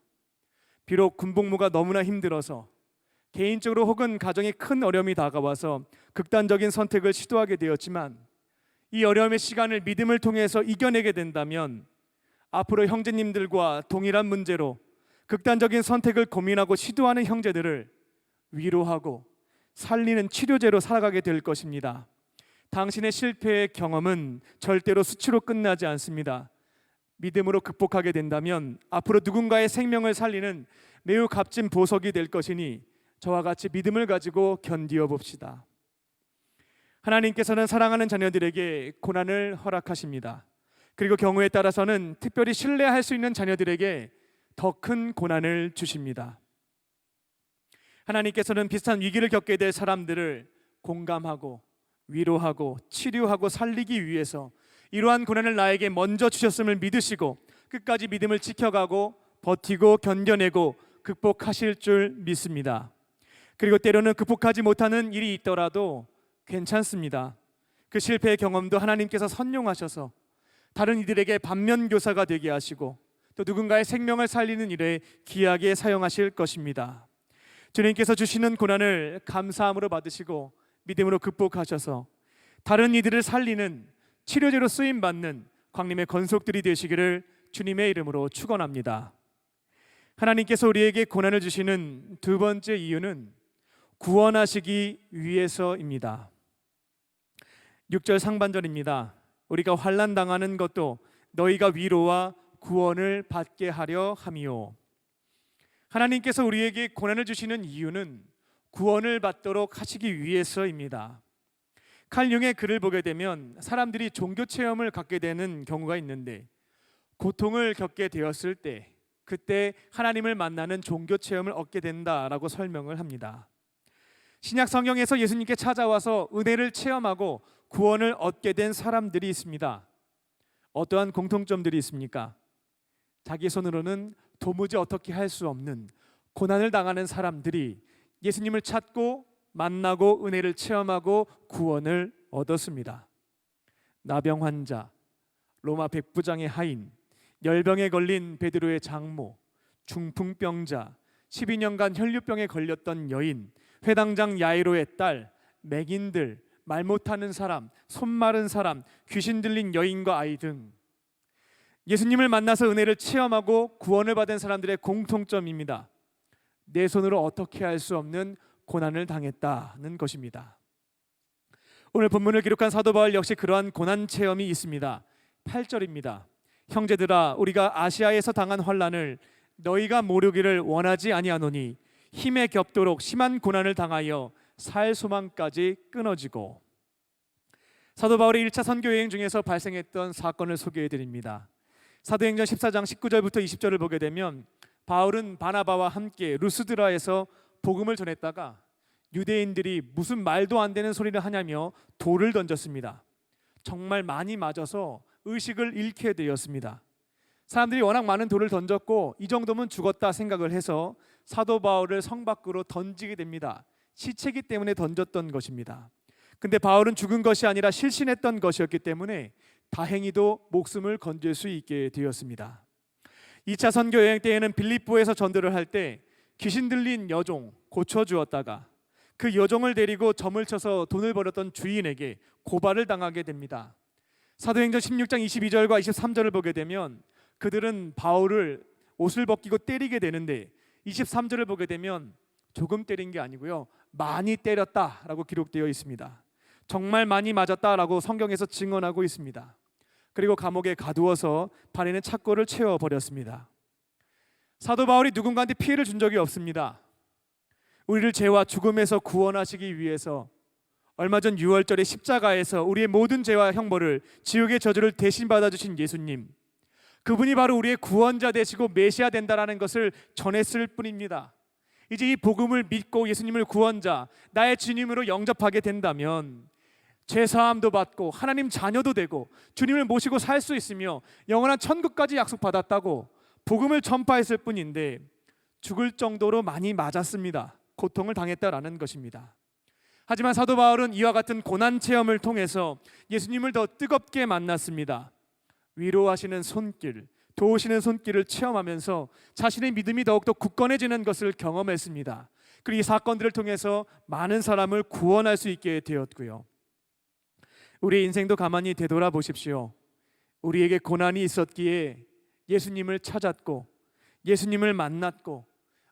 비록 군복무가 너무나 힘들어서 개인적으로 혹은 가정에 큰 어려움이 다가와서 극단적인 선택을 시도하게 되었지만 이 어려움의 시간을 믿음을 통해서 이겨내게 된다면 앞으로 형제님들과 동일한 문제로 극단적인 선택을 고민하고 시도하는 형제들을 위로하고 살리는 치료제로 살아가게 될 것입니다. 당신의 실패의 경험은 절대로 수치로 끝나지 않습니다. 믿음으로 극복하게 된다면 앞으로 누군가의 생명을 살리는 매우 값진 보석이 될 것이니 저와 같이 믿음을 가지고 견디어 봅시다. 하나님께서는 사랑하는 자녀들에게 고난을 허락하십니다. 그리고 경우에 따라서는 특별히 신뢰할 수 있는 자녀들에게 더 큰 고난을 주십니다. 하나님께서는 비슷한 위기를 겪게 될 사람들을 공감하고 위로하고 치료하고 살리기 위해서 이러한 고난을 나에게 먼저 주셨음을 믿으시고 끝까지 믿음을 지켜가고 버티고 견뎌내고 극복하실 줄 믿습니다. 그리고 때로는 극복하지 못하는 일이 있더라도 괜찮습니다. 그 실패의 경험도 하나님께서 선용하셔서 다른 이들에게 반면교사가 되게 하시고 또 누군가의 생명을 살리는 일에 귀하게 사용하실 것입니다. 주님께서 주시는 고난을 감사함으로 받으시고 믿음으로 극복하셔서 다른 이들을 살리는 치료제로 쓰임받는 광림의 건속들이 되시기를 주님의 이름으로 축원합니다. 하나님께서 우리에게 고난을 주시는 두 번째 이유는 구원하시기 위해서입니다. 6절 상반절입니다. 우리가 환난 당하는 것도 너희가 위로와 구원을 받게 하려 함이요. 하나님께서 우리에게 고난을 주시는 이유는 구원을 받도록 하시기 위해서입니다. 칼 융의 글을 보게 되면 사람들이 종교 체험을 갖게 되는 경우가 있는데, 고통을 겪게 되었을 때 그때 하나님을 만나는 종교 체험을 얻게 된다라고 설명을 합니다. 신약 성경에서 예수님께 찾아와서 은혜를 체험하고 구원을 얻게 된 사람들이 있습니다. 어떠한 공통점들이 있습니까? 자기 손으로는 도무지 어떻게 할 수 없는 고난을 당하는 사람들이 예수님을 찾고 만나고 은혜를 체험하고 구원을 얻었습니다. 나병 환자, 로마 백부장의 하인, 열병에 걸린 베드로의 장모, 중풍병자, 12년간 혈류병에 걸렸던 여인, 회당장 야이로의 딸, 맹인들, 말 못하는 사람, 손 마른 사람, 귀신 들린 여인과 아이 등 예수님을 만나서 은혜를 체험하고 구원을 받은 사람들의 공통점입니다. 내 손으로 어떻게 할 수 없는 고난을 당했다는 것입니다. 오늘 본문을 기록한 사도 바울 역시 그러한 고난 체험이 있습니다. 8절입니다. 형제들아, 우리가 아시아에서 당한 환난을 너희가 모르기를 원하지 아니하노니 힘에 겹도록 심한 고난을 당하여 살 소망까지 끊어지고. 사도 바울의 1차 선교 여행 중에서 발생했던 사건을 소개해 드립니다. 사도행전 14장 19절부터 20절을 보게 되면 바울은 바나바와 함께 루스드라에서 복음을 전했다가 유대인들이 무슨 말도 안 되는 소리를 하냐며 돌을 던졌습니다. 정말 많이 맞아서 의식을 잃게 되었습니다. 사람들이 워낙 많은 돌을 던졌고 이 정도면 죽었다 생각을 해서 사도 바울을 성 밖으로 던지게 됩니다. 시체이기 때문에 던졌던 것입니다. 근데 바울은 죽은 것이 아니라 실신했던 것이었기 때문에 다행히도 목숨을 건질 수 있게 되었습니다. 2차 선교 여행 때에는 빌립보에서 전도를 할 때 귀신 들린 여종 고쳐주었다가 그 여종을 데리고 점을 쳐서 돈을 벌었던 주인에게 고발을 당하게 됩니다. 사도행전 16장 22절과 23절을 보게 되면 그들은 바울을 옷을 벗기고 때리게 되는데 23절을 보게 되면 조금 때린 게 아니고요, 많이 때렸다라고 기록되어 있습니다. 정말 많이 맞았다라고 성경에서 증언하고 있습니다. 그리고 감옥에 가두어서 발에는 착고를 채워버렸습니다. 사도 바울이 누군가한테 피해를 준 적이 없습니다. 우리를 죄와 죽음에서 구원하시기 위해서 얼마 전 6월절에 십자가에서 우리의 모든 죄와 형벌을, 지옥의 저주를 대신 받아주신 예수님, 그분이 바로 우리의 구원자 되시고 메시아 된다라는 것을 전했을 뿐입니다. 이제 이 복음을 믿고 예수님을 구원자, 나의 주님으로 영접하게 된다면 죄사함도 받고 하나님 자녀도 되고 주님을 모시고 살 수 있으며 영원한 천국까지 약속받았다고 복음을 전파했을 뿐인데 죽을 정도로 많이 맞았습니다. 고통을 당했다라는 것입니다. 하지만 사도 바울은 이와 같은 고난 체험을 통해서 예수님을 더 뜨겁게 만났습니다. 위로하시는 손길, 도우시는 손길을 체험하면서 자신의 믿음이 더욱더 굳건해지는 것을 경험했습니다. 그리고 이 사건들을 통해서 많은 사람을 구원할 수 있게 되었고요. 우리의 인생도 가만히 되돌아보십시오. 우리에게 고난이 있었기에 예수님을 찾았고 예수님을 만났고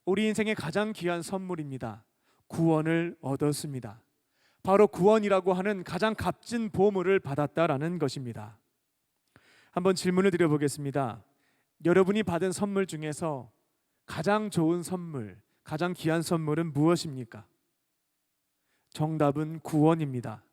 우리 인생의 가장 귀한 선물입니다. 구원을 얻었습니다. 바로 구원이라고 하는 가장 값진 보물을 받았다라는 것입니다. 한번 질문을 드려보겠습니다. 여러분이 받은 선물 중에서 가장 좋은 선물, 가장 귀한 선물은 무엇입니까? 정답은 구원입니다.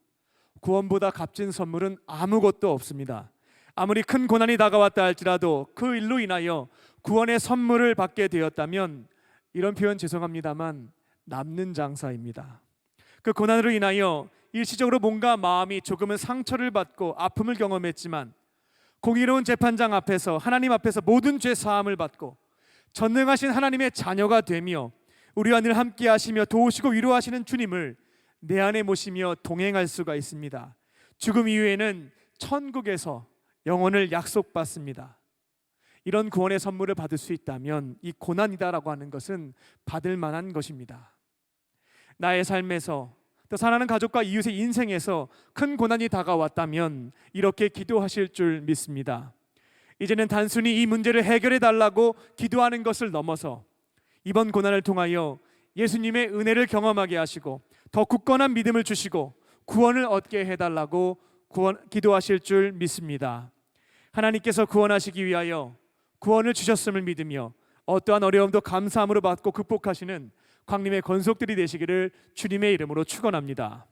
구원보다 값진 선물은 아무것도 없습니다. 아무리 큰 고난이 다가왔다 할지라도 그 일로 인하여 구원의 선물을 받게 되었다면, 이런 표현 죄송합니다만 남는 장사입니다. 그 고난으로 인하여 일시적으로 뭔가 마음이 조금은 상처를 받고 아픔을 경험했지만 공의로운 재판장 앞에서, 하나님 앞에서 모든 죄 사함을 받고 전능하신 하나님의 자녀가 되며 우리와 늘 함께 하시며 도우시고 위로하시는 주님을 내 안에 모시며 동행할 수가 있습니다. 죽음 이후에는 천국에서 영혼을 약속받습니다. 이런 구원의 선물을 받을 수 있다면 이 고난이다라고 하는 것은 받을 만한 것입니다. 나의 삶에서, 또 사랑하는 가족과 이웃의 인생에서 큰 고난이 다가왔다면 이렇게 기도하실 줄 믿습니다. 이제는 단순히 이 문제를 해결해 달라고 기도하는 것을 넘어서 이번 고난을 통하여 예수님의 은혜를 경험하게 하시고 더 굳건한 믿음을 주시고 구원을 얻게 해달라고 기도하실 줄 믿습니다. 하나님께서 구원하시기 위하여 구원을 주셨음을 믿으며 어떠한 어려움도 감사함으로 받고 극복하시는 광림의 권속들이 되시기를 주님의 이름으로 축원합니다.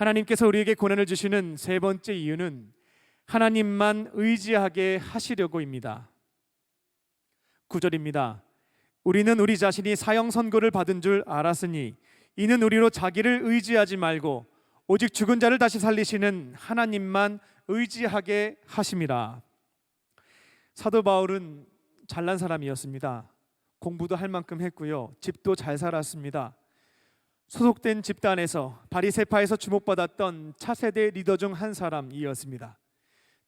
하나님께서 우리에게 고난을 주시는 세 번째 이유는 하나님만 의지하게 하시려고입니다. 9절입니다. 우리는 우리 자신이 사형 선고를 받은 줄 알았으니 이는 우리로 자기를 의지하지 말고 오직 죽은 자를 다시 살리시는 하나님만 의지하게 하심이라. 사도 바울은 잘난 사람이었습니다. 공부도 할 만큼 했고요. 집도 잘 살았습니다. 소속된 집단에서 바리새파에서 주목받았던 차세대 리더 중 한 사람이었습니다.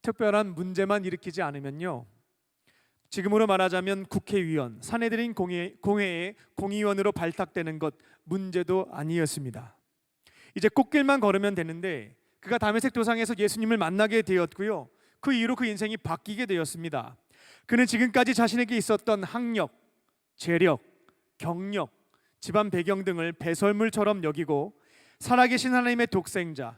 특별한 문제만 일으키지 않으면요, 지금으로 말하자면 국회의원, 사내들인 공회의 공의원으로 발탁되는 것 문제도 아니었습니다. 이제 꽃길만 걸으면 되는데 그가 다메섹 도상에서 예수님을 만나게 되었고요, 그 이후로 그 인생이 바뀌게 되었습니다. 그는 지금까지 자신에게 있었던 학력, 재력, 경력, 집안 배경 등을 배설물처럼 여기고 살아계신 하나님의 독생자,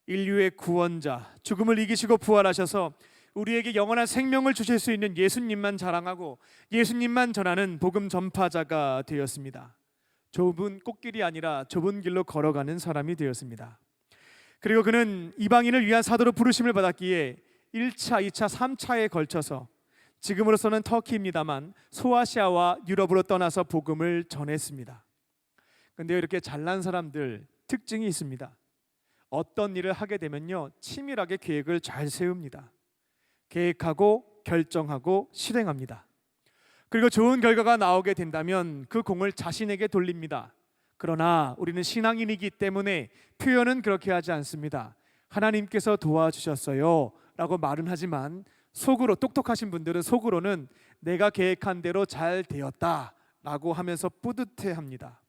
인류의 구원자, 죽음을 이기시고 부활하셔서 우리에게 영원한 생명을 주실 수 있는 예수님만 자랑하고 예수님만 전하는 복음 전파자가 되었습니다. 좁은 꽃길이 아니라 좁은 길로 걸어가는 사람이 되었습니다. 그리고 그는 이방인을 위한 사도로 부르심을 받았기에 1차, 2차, 3차에 걸쳐서 지금으로서는 터키입니다만 소아시아와 유럽으로 떠나서 복음을 전했습니다. 그런데 이렇게 잘난 사람들 특징이 있습니다. 어떤 일을 하게 되면요, 치밀하게 계획을 잘 세웁니다. 계획하고 결정하고 실행합니다. 그리고 좋은 결과가 나오게 된다면 그 공을 자신에게 돌립니다. 그러나 우리는 신앙인이기 때문에 표현은 그렇게 하지 않습니다. 하나님께서 도와주셨어요 라고 말은 하지만 속으로, 똑똑하신 분들은 속으로는 내가 계획한 대로 잘 되었다 라고 하면서 뿌듯해합니다.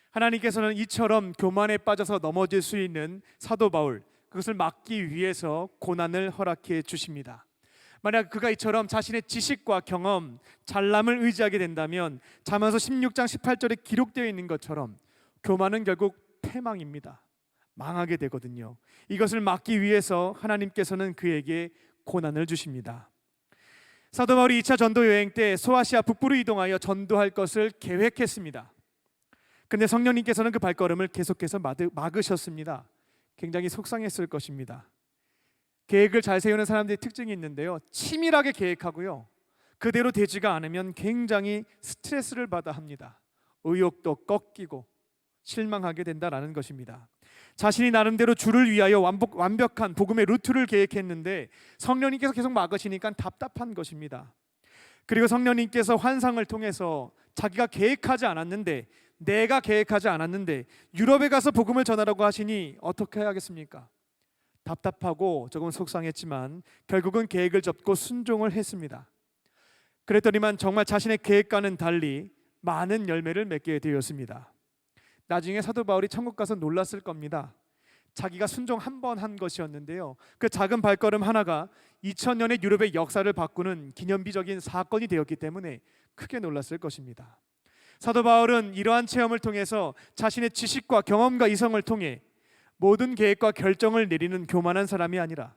하나님께서는 이처럼 교만에 빠져서 넘어질 수 있는 사도 바울, 그것을 막기 위해서 고난을 허락해 주십니다. 만약 그가 이처럼 자신의 지식과 경험, 잘남을 의지하게 된다면 잠언서 16장 18절에 기록되어 있는 것처럼 교만은 결국 패망입니다. 망하게 되거든요. 이것을 막기 위해서 하나님께서는 그에게 고난을 주십니다. 사도 바울이 2차 전도 여행 때 소아시아 북부로 이동하여 전도할 것을 계획했습니다. 근데 성령님께서는 그 발걸음을 계속해서 막으셨습니다. 굉장히 속상했을 것입니다. 계획을 잘 세우는 사람들의 특징이 있는데요, 치밀하게 계획하고요, 그대로 되지가 않으면 굉장히 스트레스를 받아 합니다. 의욕도 꺾이고 실망하게 된다라는 것입니다. 자신이 나름대로 주를 위하여 완벽한 복음의 루트를 계획했는데 성령님께서 계속 막으시니까 답답한 것입니다. 그리고 성령님께서 환상을 통해서 자기가 계획하지 않았는데, 내가 계획하지 않았는데 유럽에 가서 복음을 전하라고 하시니 어떻게 해야겠습니까? 답답하고 조금 속상했지만 결국은 계획을 접고 순종을 했습니다. 그랬더니만 정말 자신의 계획과는 달리 많은 열매를 맺게 되었습니다. 나중에 사도 바울이 천국 가서 놀랐을 겁니다. 자기가 순종 한 번 한 것이었는데요, 그 작은 발걸음 하나가 2000년의 유럽의 역사를 바꾸는 기념비적인 사건이 되었기 때문에 크게 놀랐을 것입니다. 사도 바울은 이러한 체험을 통해서 자신의 지식과 경험과 이성을 통해 모든 계획과 결정을 내리는 교만한 사람이 아니라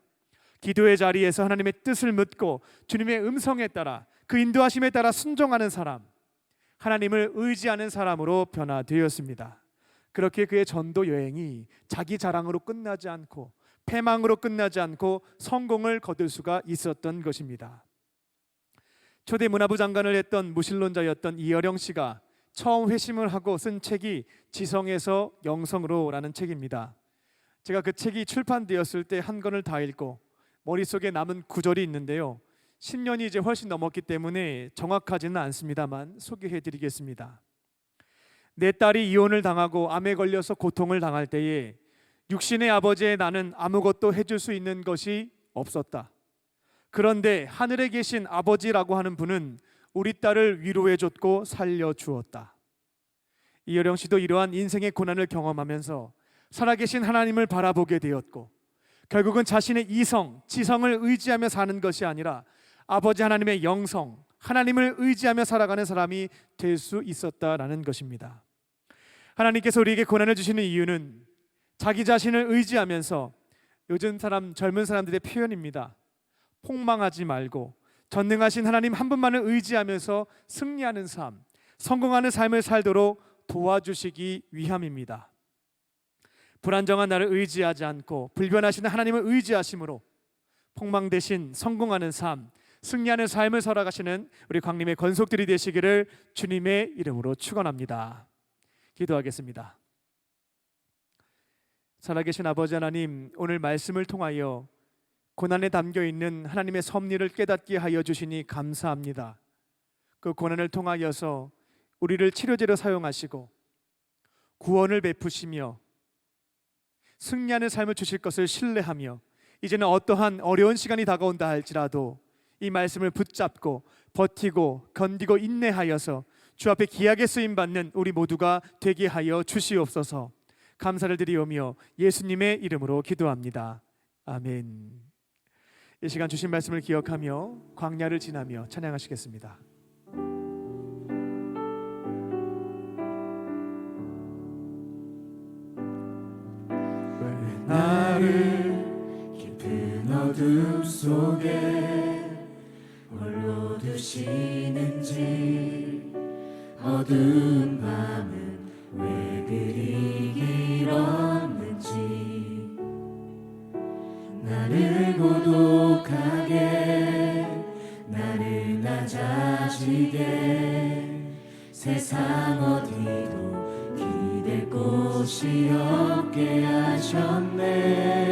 기도의 자리에서 하나님의 뜻을 묻고 주님의 음성에 따라 그 인도하심에 따라 순종하는 사람, 하나님을 의지하는 사람으로 변화되었습니다. 그렇게 그의 전도 여행이 자기 자랑으로 끝나지 않고 패망으로 끝나지 않고 성공을 거둘 수가 있었던 것입니다. 초대 문화부 장관을 했던 무신론자였던 이어령 씨가 처음 회심을 하고 쓴 책이 지성에서 영성으로라는 책입니다. 제가 그 책이 출판되었을 때 한 권을 다 읽고 머릿속에 남은 구절이 있는데요, 10년이 이제 훨씬 넘었기 때문에 정확하지는 않습니다만 소개해드리겠습니다. 내 딸이 이혼을 당하고 암에 걸려서 고통을 당할 때에 육신의 아버지의 나는 아무것도 해줄 수 있는 것이 없었다. 그런데 하늘에 계신 아버지라고 하는 분은 우리 딸을 위로해줬고 살려주었다. 이여령 씨도 이러한 인생의 고난을 경험하면서 살아계신 하나님을 바라보게 되었고 결국은 자신의 이성, 지성을 의지하며 사는 것이 아니라 아버지 하나님의 영성, 하나님을 의지하며 살아가는 사람이 될 수 있었다라는 것입니다. 하나님께서 우리에게 고난을 주시는 이유는 자기 자신을 의지하면서, 요즘 젊은 사람들의 표현입니다, 폭망하지 말고 전능하신 하나님 한 분만을 의지하면서 승리하는 삶, 성공하는 삶을 살도록 도와주시기 위함입니다. 불안정한 나를 의지하지 않고 불변하시는 하나님을 의지하심으로 폭망 대신 성공하는 삶, 승리하는 삶을 살아가시는 우리 광림의 권속들이 되시기를 주님의 이름으로 축원합니다. 기도하겠습니다. 살아계신 아버지 하나님, 오늘 말씀을 통하여 고난에 담겨 있는 하나님의 섭리를 깨닫게 하여 주시니 감사합니다. 그 고난을 통하여서 우리를 치료제로 사용하시고 구원을 베푸시며 승리하는 삶을 주실 것을 신뢰하며 이제는 어떠한 어려운 시간이 다가온다 할지라도 이 말씀을 붙잡고 버티고 견디고 인내하여서 주 앞에 귀하게 쓰임받는 우리 모두가 되게 하여 주시옵소서. 감사를 드리오며 예수님의 이름으로 기도합니다. 아멘. 이 시간 주신 말씀을 기억하며 광야를 지나며 찬양하시겠습니다. 왜 나를 깊은 어둠 속에 홀로 두시는지, 어두운 밤은 왜 그리 길었는지, 나를 고독하게, 나를 낮아지게, 세상 어디도 기댈 곳이 없게 하셨네.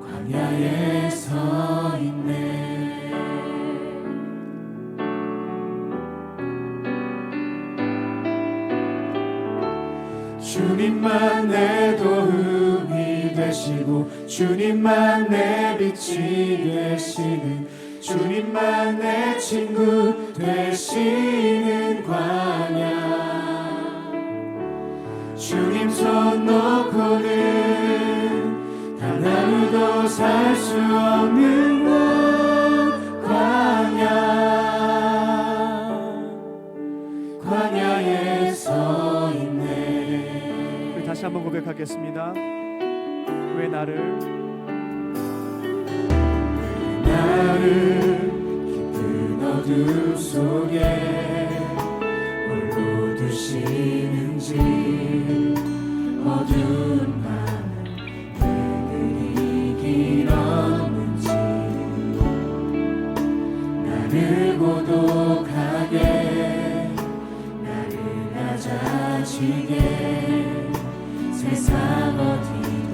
광야에 서 있네. 주님만 내 도움이 되시고, 주님만 내 빛이 되시는, 주님만 내 친구 되시는 광야. 주님 손 놓고는 단 하루도 살 수 없는 곳, 광야에 서 있네. 우리 다시 한번 고백하겠습니다. 왜 나를 깊은 어둠 속에 홀로 두시는지, 어두운 밤은 왜 그리 길었는지, 나를 고독하게, 나를 낮아지게, 세상 어디도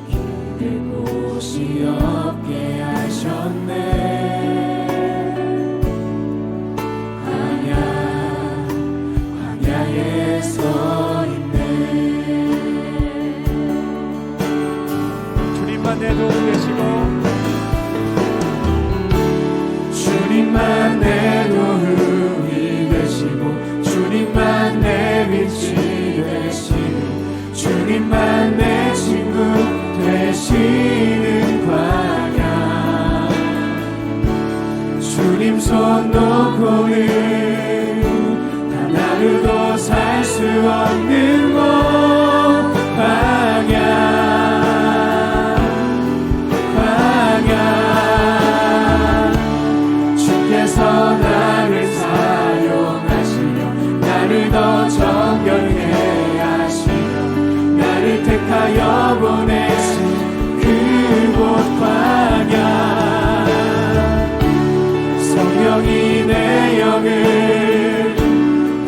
기댈 곳이 없게 하셨네. 광야에 서 있네. 주님만 내 도움 되시고, 주님만 내 도움이 되시고, 주님만 내 빛이 되시고, 주님만 내 친구 되시는 광야. 주님 손 놓고는 단 하루도 살 수 없는 곳, 광야. 주께서 나를 사용하시며, 나를 더 정결케 하시며, 나를 택하여 보내신 그곳 광야. 성령이 내 영을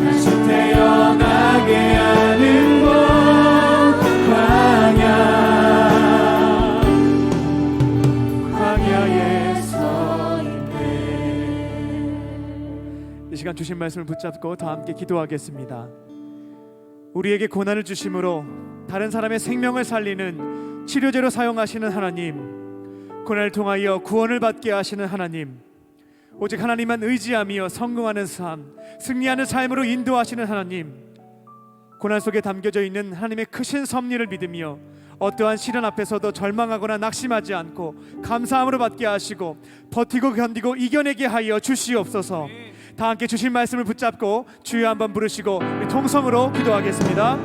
다시 태어나게 하는 곳, 광야에 서 있네. 이 시간 주신 말씀을 붙잡고 다 함께 기도하겠습니다. 우리에게 고난을 주심으로 다른 사람의 생명을 살리는 치료제로 사용하시는 하나님, 고난을 통하여 구원을 받게 하시는 하나님, 오직 하나님만 의지하며 성공하는 삶, 승리하는 삶으로 인도하시는 하나님, 고난 속에 담겨져 있는 하나님의 크신 섭리를 믿으며 어떠한 시련 앞에서도 절망하거나 낙심하지 않고 감사함으로 받게 하시고 버티고 견디고 이겨내게 하여 주시옵소서. 다 함께 주신 말씀을 붙잡고 주여 한번 부르시고 우리 통성으로 기도하겠습니다.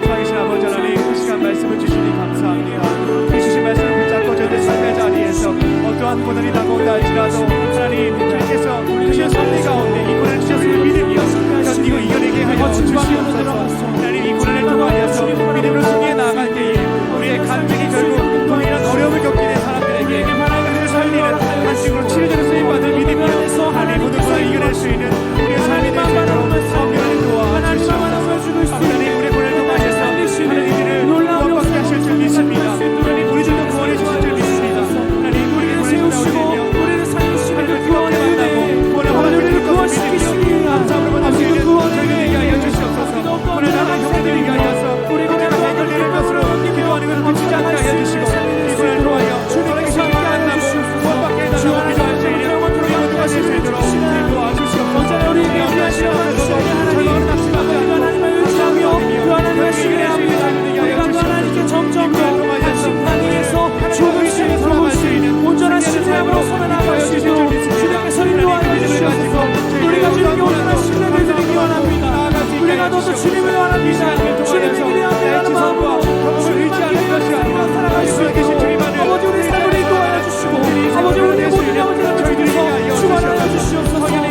살아계신 아버지 하나님, 이 시간 말씀을 주시니 감사합니다. 이 주신 말씀을 붙잡고 저희들 삶의 자리에서 어떠한 이러한 고난이 다가온다 할지라도 하나님 주님께서 주신 섭리 가운데 이 고난을 주셨음을 믿으며 견디고 이겨내게 하여 주시옵소서. 하나님 이 고난을 통하여서 믿음으로 승리해 나아갈 때에 우리의 간증이 결국 동일한 어려움을 겪게 된 사람들에게 그들의 살리는 간증으로 치료되는 쓰임받을 믿으며 하나님 모든 고난을 이겨낼 수 있는 우리의 삶이 될 수 있도록 성령을 도와주시옵소서. 하나님 우리의 고난을 통하여서 하나님을 구원받게 하실 줄 믿습니다. 하나님 우리들도 구원해 주실 줄 믿습니다. 하나님 우리를 세우시고 우리를 살리시고 구원해 만나고 구원을 구원시키시니 감사함으로 받을 수 있는 저희들에게 하여 주시옵소서. 오늘 나라 형제들에게 하여서 우리 고난을 해결되는 것으로 기도하는 것을 놓치지 않게 하여 주시고 이 분을 통하여 주님에게 함께 만나고 구원받게 해달라고 기도할 수 있는 우리 모두가 될 수 있도록 도와주시옵소서. 우리에게 하시옵소서. 절망을 낙심하지 않고 의지하며 그 하나님의 시간에 합니다. 우리가 그 하나님께 점점 더 하나님에서 조금씩 조금씩 온전한 신뢰함으로 서면하고 주시고 주님께서 인도하여 주시옵소서. 우리가 주님께 온전한 신뢰를 드리기 원합니다. 우리가 더 주님을 원합니다. 주님의 길에 함께하는 마음으로 의지하는 것이 아니라 살아갈 수 있도록 아버지 우리 삶을 인도하여 주시고 아버지 우리의 모든 아버지를 저희들에게 축원하여 주시옵소서. 하나님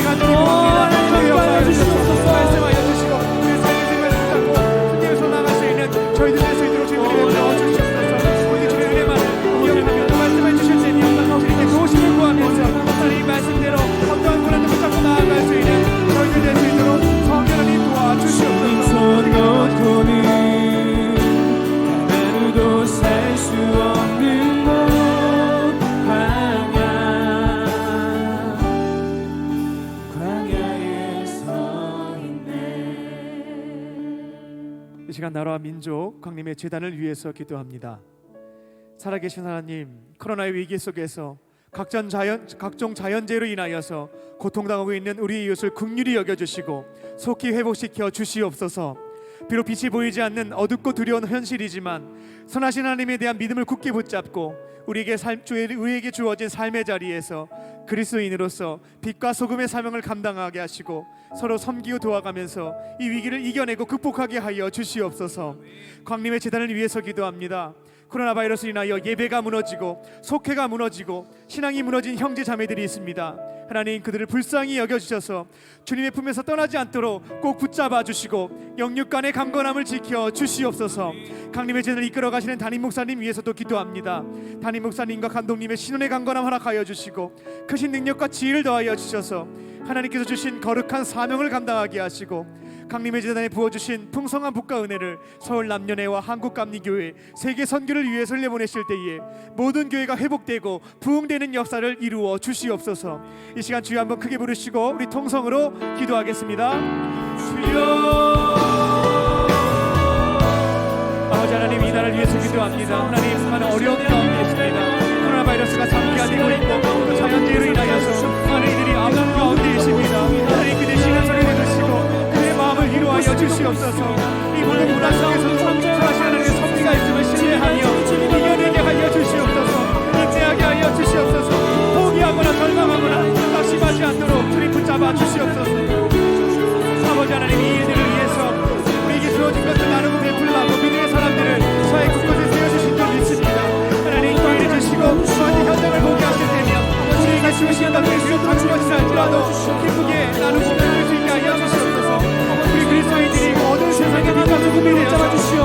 인도하여 주시옵소서. 말씀하여 주시고 우리의 삶의 생활을 붙잡고 승리해서 나갈 수 있는 저희들 될 수 있도록 주님을 도와주시옵소서. 우리 주의 은혜만을 기억하며 또 말씀해 주실 때니 주님께 도우심을 구하면서 하나님 이 말씀대로 어떠한 고난도 붙잡고 나아갈 수 있는 저희들 될 수 있도록 성령님 도와주시옵소서. 놓고는 하루도 살 수 없는 곳 광야에 서 있네. 이 시간 나라와 민족 광림의 재단을 위해서 기도합니다. 살아계신 하나님, 코로나의 위기 속에서 각종 자연재해로 인하여서 고통당하고 있는 우리 이웃을 긍휼히 여겨주시고 속히 회복시켜 주시옵소서. 비록 빛이 보이지 않는 어둡고 두려운 현실이지만 선하신 하나님에 대한 믿음을 굳게 붙잡고 우리에게 주어진 삶의 자리에서 그리스도인으로서 빛과 소금의 사명을 감당하게 하시고 서로 섬기고 도와가면서 이 위기를 이겨내고 극복하게 하여 주시옵소서. 광림의 재단을 위해서 기도합니다. 코로나 바이러스로 인하여 예배가 무너지고 속회가 무너지고 신앙이 무너진 형제 자매들이 있습니다. 하나님 그들을 불쌍히 여겨주셔서 주님의 품에서 떠나지 않도록 꼭 붙잡아 주시고 영육간의 강건함을 지켜 주시옵소서. 강림의 재단을 이끌어 가시는 담임 목사님 위해서도 기도합니다. 담임 목사님과 감독님의 신원의 강건함 허락하여 주시고 크신 능력과 지혜를 더하여 주셔서 하나님께서 주신 거룩한 사명을 감당하게 하시고 강림의 재단에 부어주신 풍성한 복과 은혜를 서울 남녀네와 한국감리교회 세계 선교를 위해서 흘려보내실 때에 모든 교회가 회복되고 부흥되는 역사를 이루어 주시옵소서. 이 시간 주여 한번 크게 부르시고 우리 통성으로 기도하겠습니다. 주여. 아버지 하나님 이 나라를 위해서 기도합니다. 하나님 많은 어려움 가운데 있습니다. 코로나 바이러스가 장기화되고 있고 또 자연재해로 인하여서 많은 이들이 아픔 가운데 있습니다. 하나님 그대 신한 소리 내주시고 그의 마음을 위로하여 주시옵소서. 이 모든 문화 속에서도 선하신 하나님의 섭리가 있음을 신뢰하며 이겨내게 하여 주시옵소서. 인내하게 하여 주시옵소서. 포기하거나 절망하거나 낙심하지 않도록 주님 붙잡아 주시옵소서. 아버지 하나님 이 일들을 위해서 우리에게 주어진 것을 나누고 베풀라고 믿음의 사람들을 사회 곳곳에 세워주신 줄 믿습니다. 하나님 또일해 주시고 수많은 현장을 보게 하실 때면 우리에게 주신 것들이 지금 다른 것이라 할지라도 기쁘게 나누고 베풀 수 있게 하여 주시옵소서. 우리 그리스도인들이 모든 세상에 빛과 소금이 되어서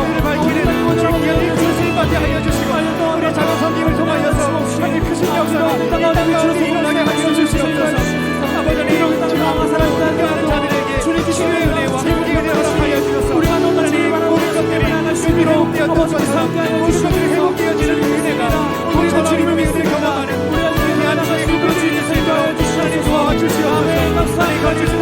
그를 밝히는 주님의 주님 받게 하여 주시고 우리 작은 섬김을 통하여서 하나님 크신 역사가 이 땅 가운데 일어나게 하여 주시옵소서. 아버지 하나님 지금 함께하는 자들에게 주님의 은혜와 회복의 은혜를 허락하여 주셔서 하나님 모든 것들이 의미로되었던 것이상 모든 것들이 회복되어지는 은혜가 우리가 주님의 은혜를 경험하는 우리 대한민국의 국민들이 되어 주시옵소서. 하나님 도와주시옵소서. 하나님 거짓을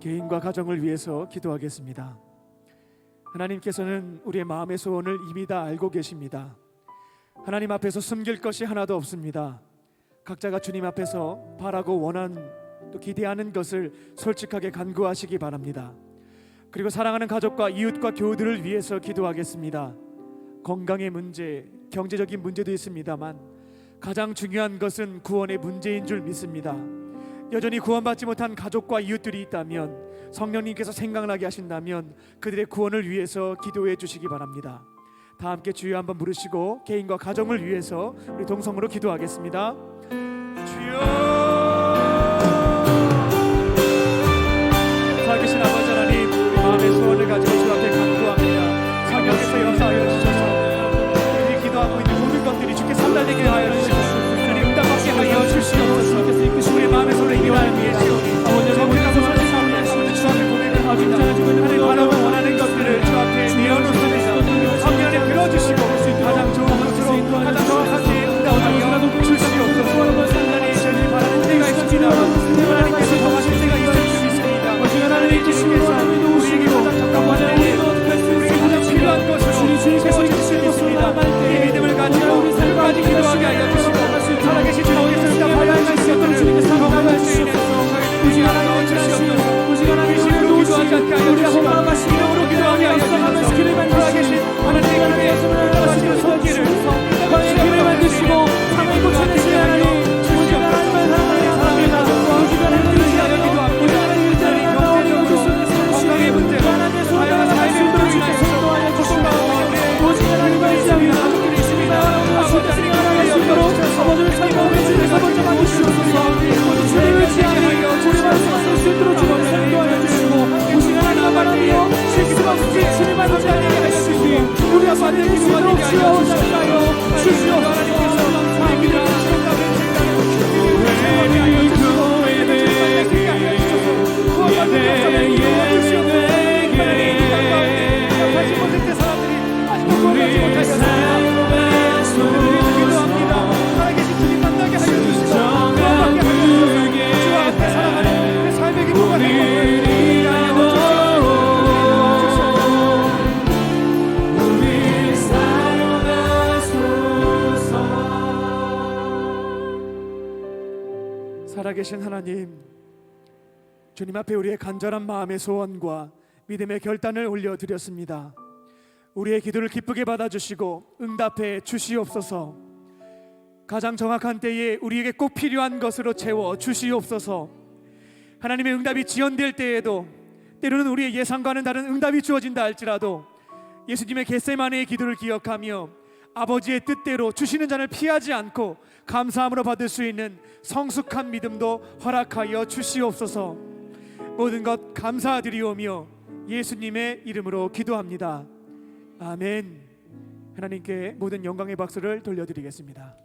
개인과 가정을 위해서 기도하겠습니다. 하나님께서는 우리의 마음의 소원을 이미 다 알고 계십니다. 하나님 앞에서 숨길 것이 하나도 없습니다. 각자가 주님 앞에서 바라고 원하는 또 기대하는 것을 솔직하게 간구하시기 바랍니다. 그리고 사랑하는 가족과 이웃과 교우들을 위해서 기도하겠습니다. 건강의 문제, 경제적인 문제도 있습니다만 가장 중요한 것은 구원의 문제인 줄 믿습니다. 여전히 구원받지 못한 가족과 이웃들이 있다면 성령님께서 생각나게 하신다면 그들의 구원을 위해서 기도해 주시기 바랍니다. 다 함께 주여 한번 부르시고 개인과 가정을 위해서 우리 동성으로 기도하겠습니다. 주여, 살아계신 아버지 하나님, 우리 마음의 소원을 가지고 주 앞에 간구합니다. 성령께서 역사하여 주셔서 우리 기도하고 있는 모든 것들이 주께 선달되게 하여 주시고 하나님 응답받게 하여 주시옵소서. 우리 마음의 소원을 이루어가기 위해서 아버지 우리가 원하는 삶을 주 앞에 고백을 합니다. 하나님 바라고 원하는 것들을 주 앞에 내어놓습니다. 성령님 들어주시고 가장 좋은 것으로 가장 정확하게 응답하여 주시옵소서. 하나님 저희들이 바라는 때가 있습니다. 하나님께서 정하신 때가 있을 수 있습니다. 하나님 주시면서 우리에게 가장 적합한 우리에게 가장 필요한 것으로 세워주시겠습니다. 이 믿음을 가지고 끝까지 기도하게 하여 주시고 살아계신 주님께서 응답하여 하실 것들을 경험할 수 있는 우리 하나님 주시옵소서. 이 시간으로 기도하지 않게 하여 주시고 이름으로 기도하게 하여 주시옵소서. 살아계신 하나님의 위해서 응답하시는 손길을 땅의 길을 만드시고 삶을 고쳐내시는 하나님, 오직 하나님만 사랑하는 가족과 주변을 위하여 기도합니다. 하나님 경제적으로 건강의 문제로 다양한 삶을 인하여서 고통과 오직 하나님과 있으며 가족들이 있습니다. 아버지 하나님으로 아버지를 참고해 주셔서 먼저 만드시옵소서. 모든 죄를 의지하여 우리 말씀을 순도로 주고 선도하여 주시고 오직 하나님과 바라며 실수 없이 주님만 하지 않게 하여 주시고 우리 아빠들 기도가 되게 하여 주시옵소서. 주시옵소서. 하나님께서 우리 기도를 생각해 살아계신 하나님, 주님 앞에 우리의 간절한 마음의 소원과 믿음의 결단을 올려드렸습니다. 우리의 기도를 기쁘게 받아주시고 응답해 주시옵소서. 가장 정확한 때에 우리에게 꼭 필요한 것으로 채워 주시옵소서. 하나님의 응답이 지연될 때에도 때로는 우리의 예상과는 다른 응답이 주어진다 할지라도 예수님의 겟세마네의 기도를 기억하며 아버지의 뜻대로 주시는 잔을 피하지 않고 감사함으로 받을 수 있는 성숙한 믿음도 허락하여 주시옵소서. 모든 것 감사드리오며 예수님의 이름으로 기도합니다. 아멘. 하나님께 모든 영광의 박수를 돌려드리겠습니다.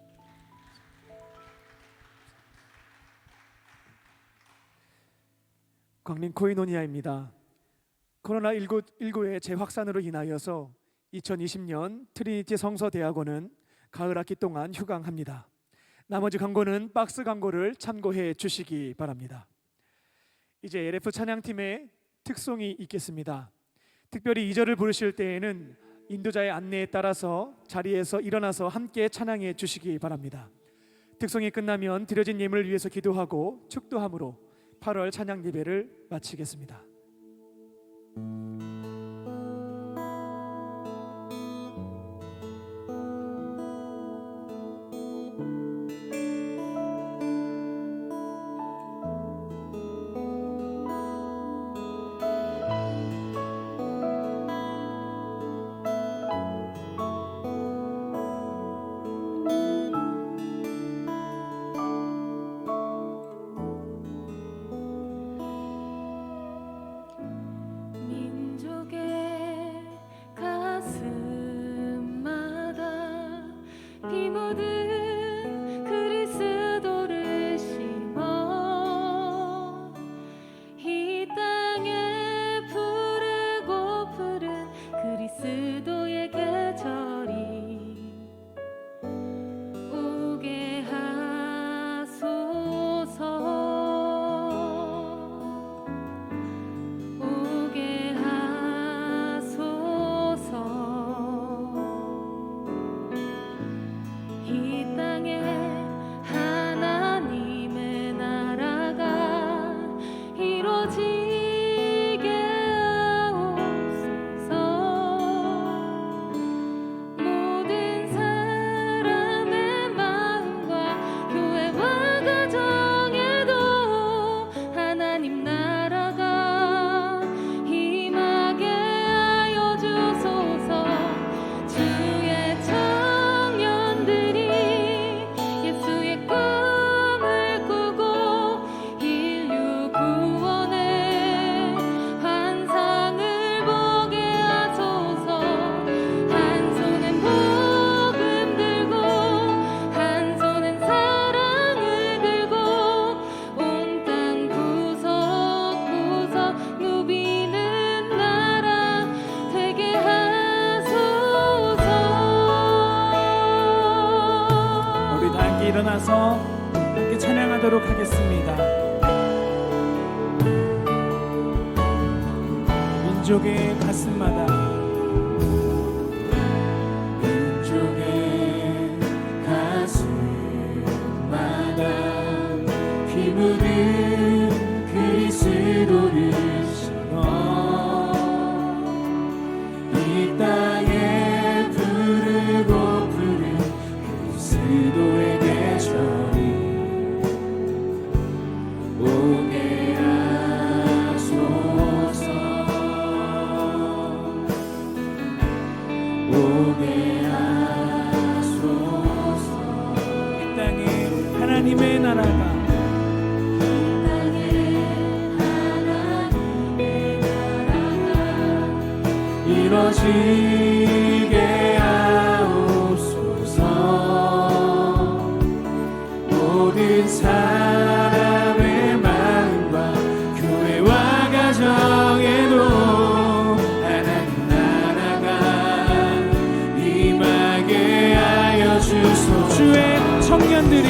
광림 코이노니아입니다. 코로나19의 재확산으로 인하여서 2020년 트리니티 성서대학원은 가을 학기 동안 휴강합니다. 나머지 광고는 박스 광고를 참고해 주시기 바랍니다. 이제 LF 찬양팀의 특송이 있겠습니다. 특별히 2절을 부르실 때에는 인도자의 안내에 따라서 자리에서 일어나서 함께 찬양해 주시기 바랍니다. 특송이 끝나면 드려진 예물을 위해서 기도하고 축도함으로 8월 찬양 예배를 마치겠습니다. 민족 주셔서 함께 찬양하도록 하겠습니다. 민족의 가슴마다 민족의 가슴마다 피 묻은 그리스도를 심어 이 땅에 부르고 부른 그리스도의 계절이 오게 하소서 오게 하소서 이 땅에 하나님의 나라가 이뤄지게 하옵소서 모든 사람의 마음과 교회와 가정에도 하나님 나라가 임하게 하여 주소서 주의 청년들이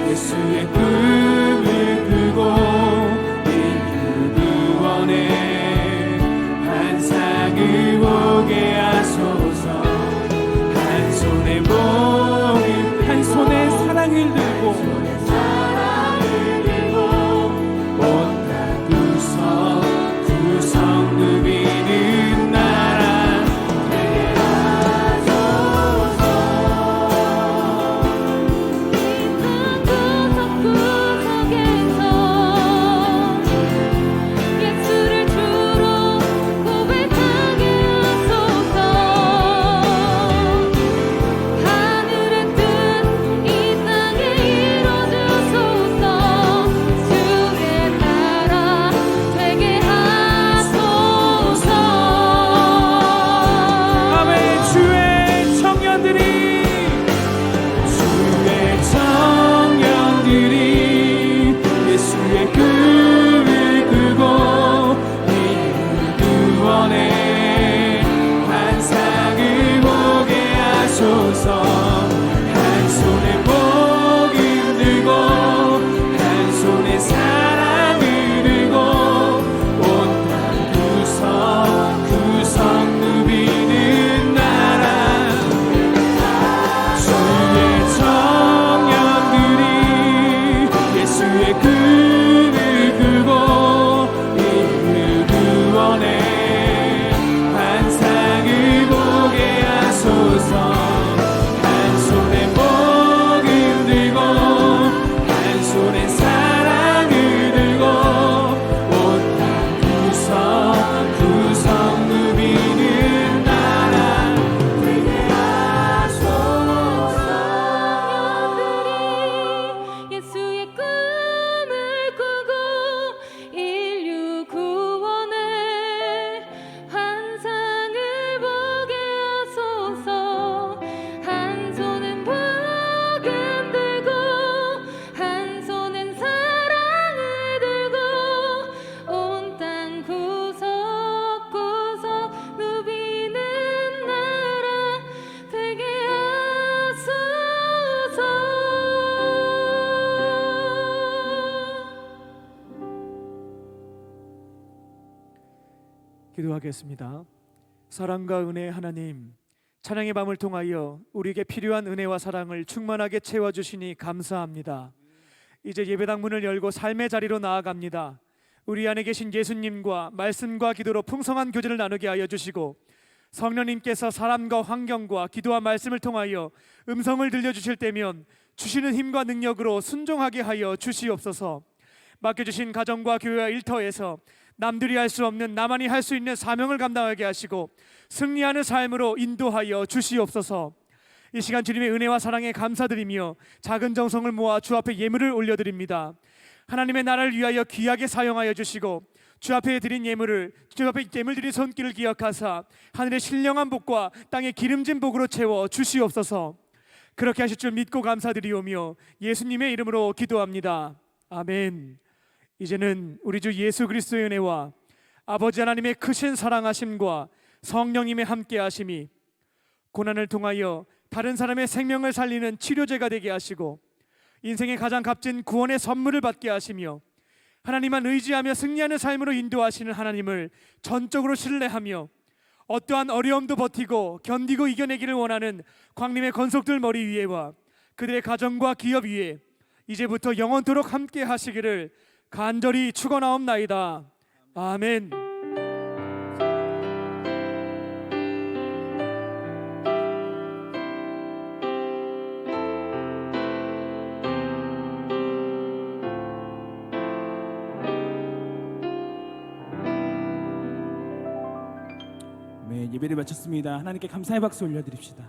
예수의 꿈을 꾸고 환상을 보게 하소서 한 손에 모은 한 손에 사랑을 들고 온 땅 구석 누비는 나라 되게 하소서 예수를 주로 고백하게 하소서. 하늘의 뜻 이 땅에 이뤄주소서. 주의 나라 되게 하소서. 아멘. 주의 청년들이 예수의 꿈을 꾸고 이 구원의 환상을 보게 하소서 한 손에 복음 들고 한 손에 사랑을 들고 온 땅 구석 누비는 나라 주의 청년들이 예수의 꿈을 꾸고 이 구원의 환상을 보게 하소서 한 손에 복음 들고 한 손에 사랑을 들고 온 땅 구석 누비는 나라 되게 하소서 예수의 꿈을 꾸고 인류 구원의 환상을 보게 하소서. 한 손은 복음 들고 한 손은 사랑을 들고 온 땅 구석구석 누비는 나라 되게 하소서. 기도하겠습니다. 사랑과 은혜의 하나님, 찬양의 밤을 통하여 우리에게 필요한 은혜와 사랑을 충만하게 채워주시니 감사합니다. 이제 예배당 문을 열고 삶의 자리로 나아갑니다. 우리 안에 계신 예수님과 말씀과 기도로 풍성한 교제를 나누게 하여 주시고 성령님께서 사람과 환경과 기도와 말씀을 통하여 음성을 들려주실 때면 주시는 힘과 능력으로 순종하게 하여 주시옵소서. 맡겨주신 가정과 교회와 일터에서 남들이 할 수 없는 나만이 할 수 있는 사명을 감당하게 하시고 승리하는 삶으로 인도하여 주시옵소서. 이 시간 주님의 은혜와 사랑에 감사드리며 작은 정성을 모아 주 앞에 예물을 올려드립니다. 하나님의 나라를 위하여 귀하게 사용하여 주시고 주 앞에 드린 예물을 주 앞에 예물 드린 손길을 기억하사 하늘의 신령한 복과 땅의 기름진 복으로 채워 주시옵소서. 그렇게 하실 줄 믿고 감사드리오며 예수님의 이름으로 기도합니다. 아멘. 이제는 우리 주 예수 그리스도의 은혜와 아버지 하나님의 크신 사랑하심과 성령님의 함께하심이 고난을 통하여 다른 사람의 생명을 살리는 치료제가 되게 하시고 인생의 가장 값진 구원의 선물을 받게 하시며 하나님만 의지하며 승리하는 삶으로 인도하시는 하나님을 전적으로 신뢰하며 어떠한 어려움도 버티고 견디고 이겨내기를 원하는 광림의 건속들 머리 위에와 그들의 가정과 기업 위에 이제부터 영원토록 함께 하시기를 간절히 축원하옵나이다. 아멘. 예배를 마쳤습니다. 하나님께 감사의 박수 올려드립시다.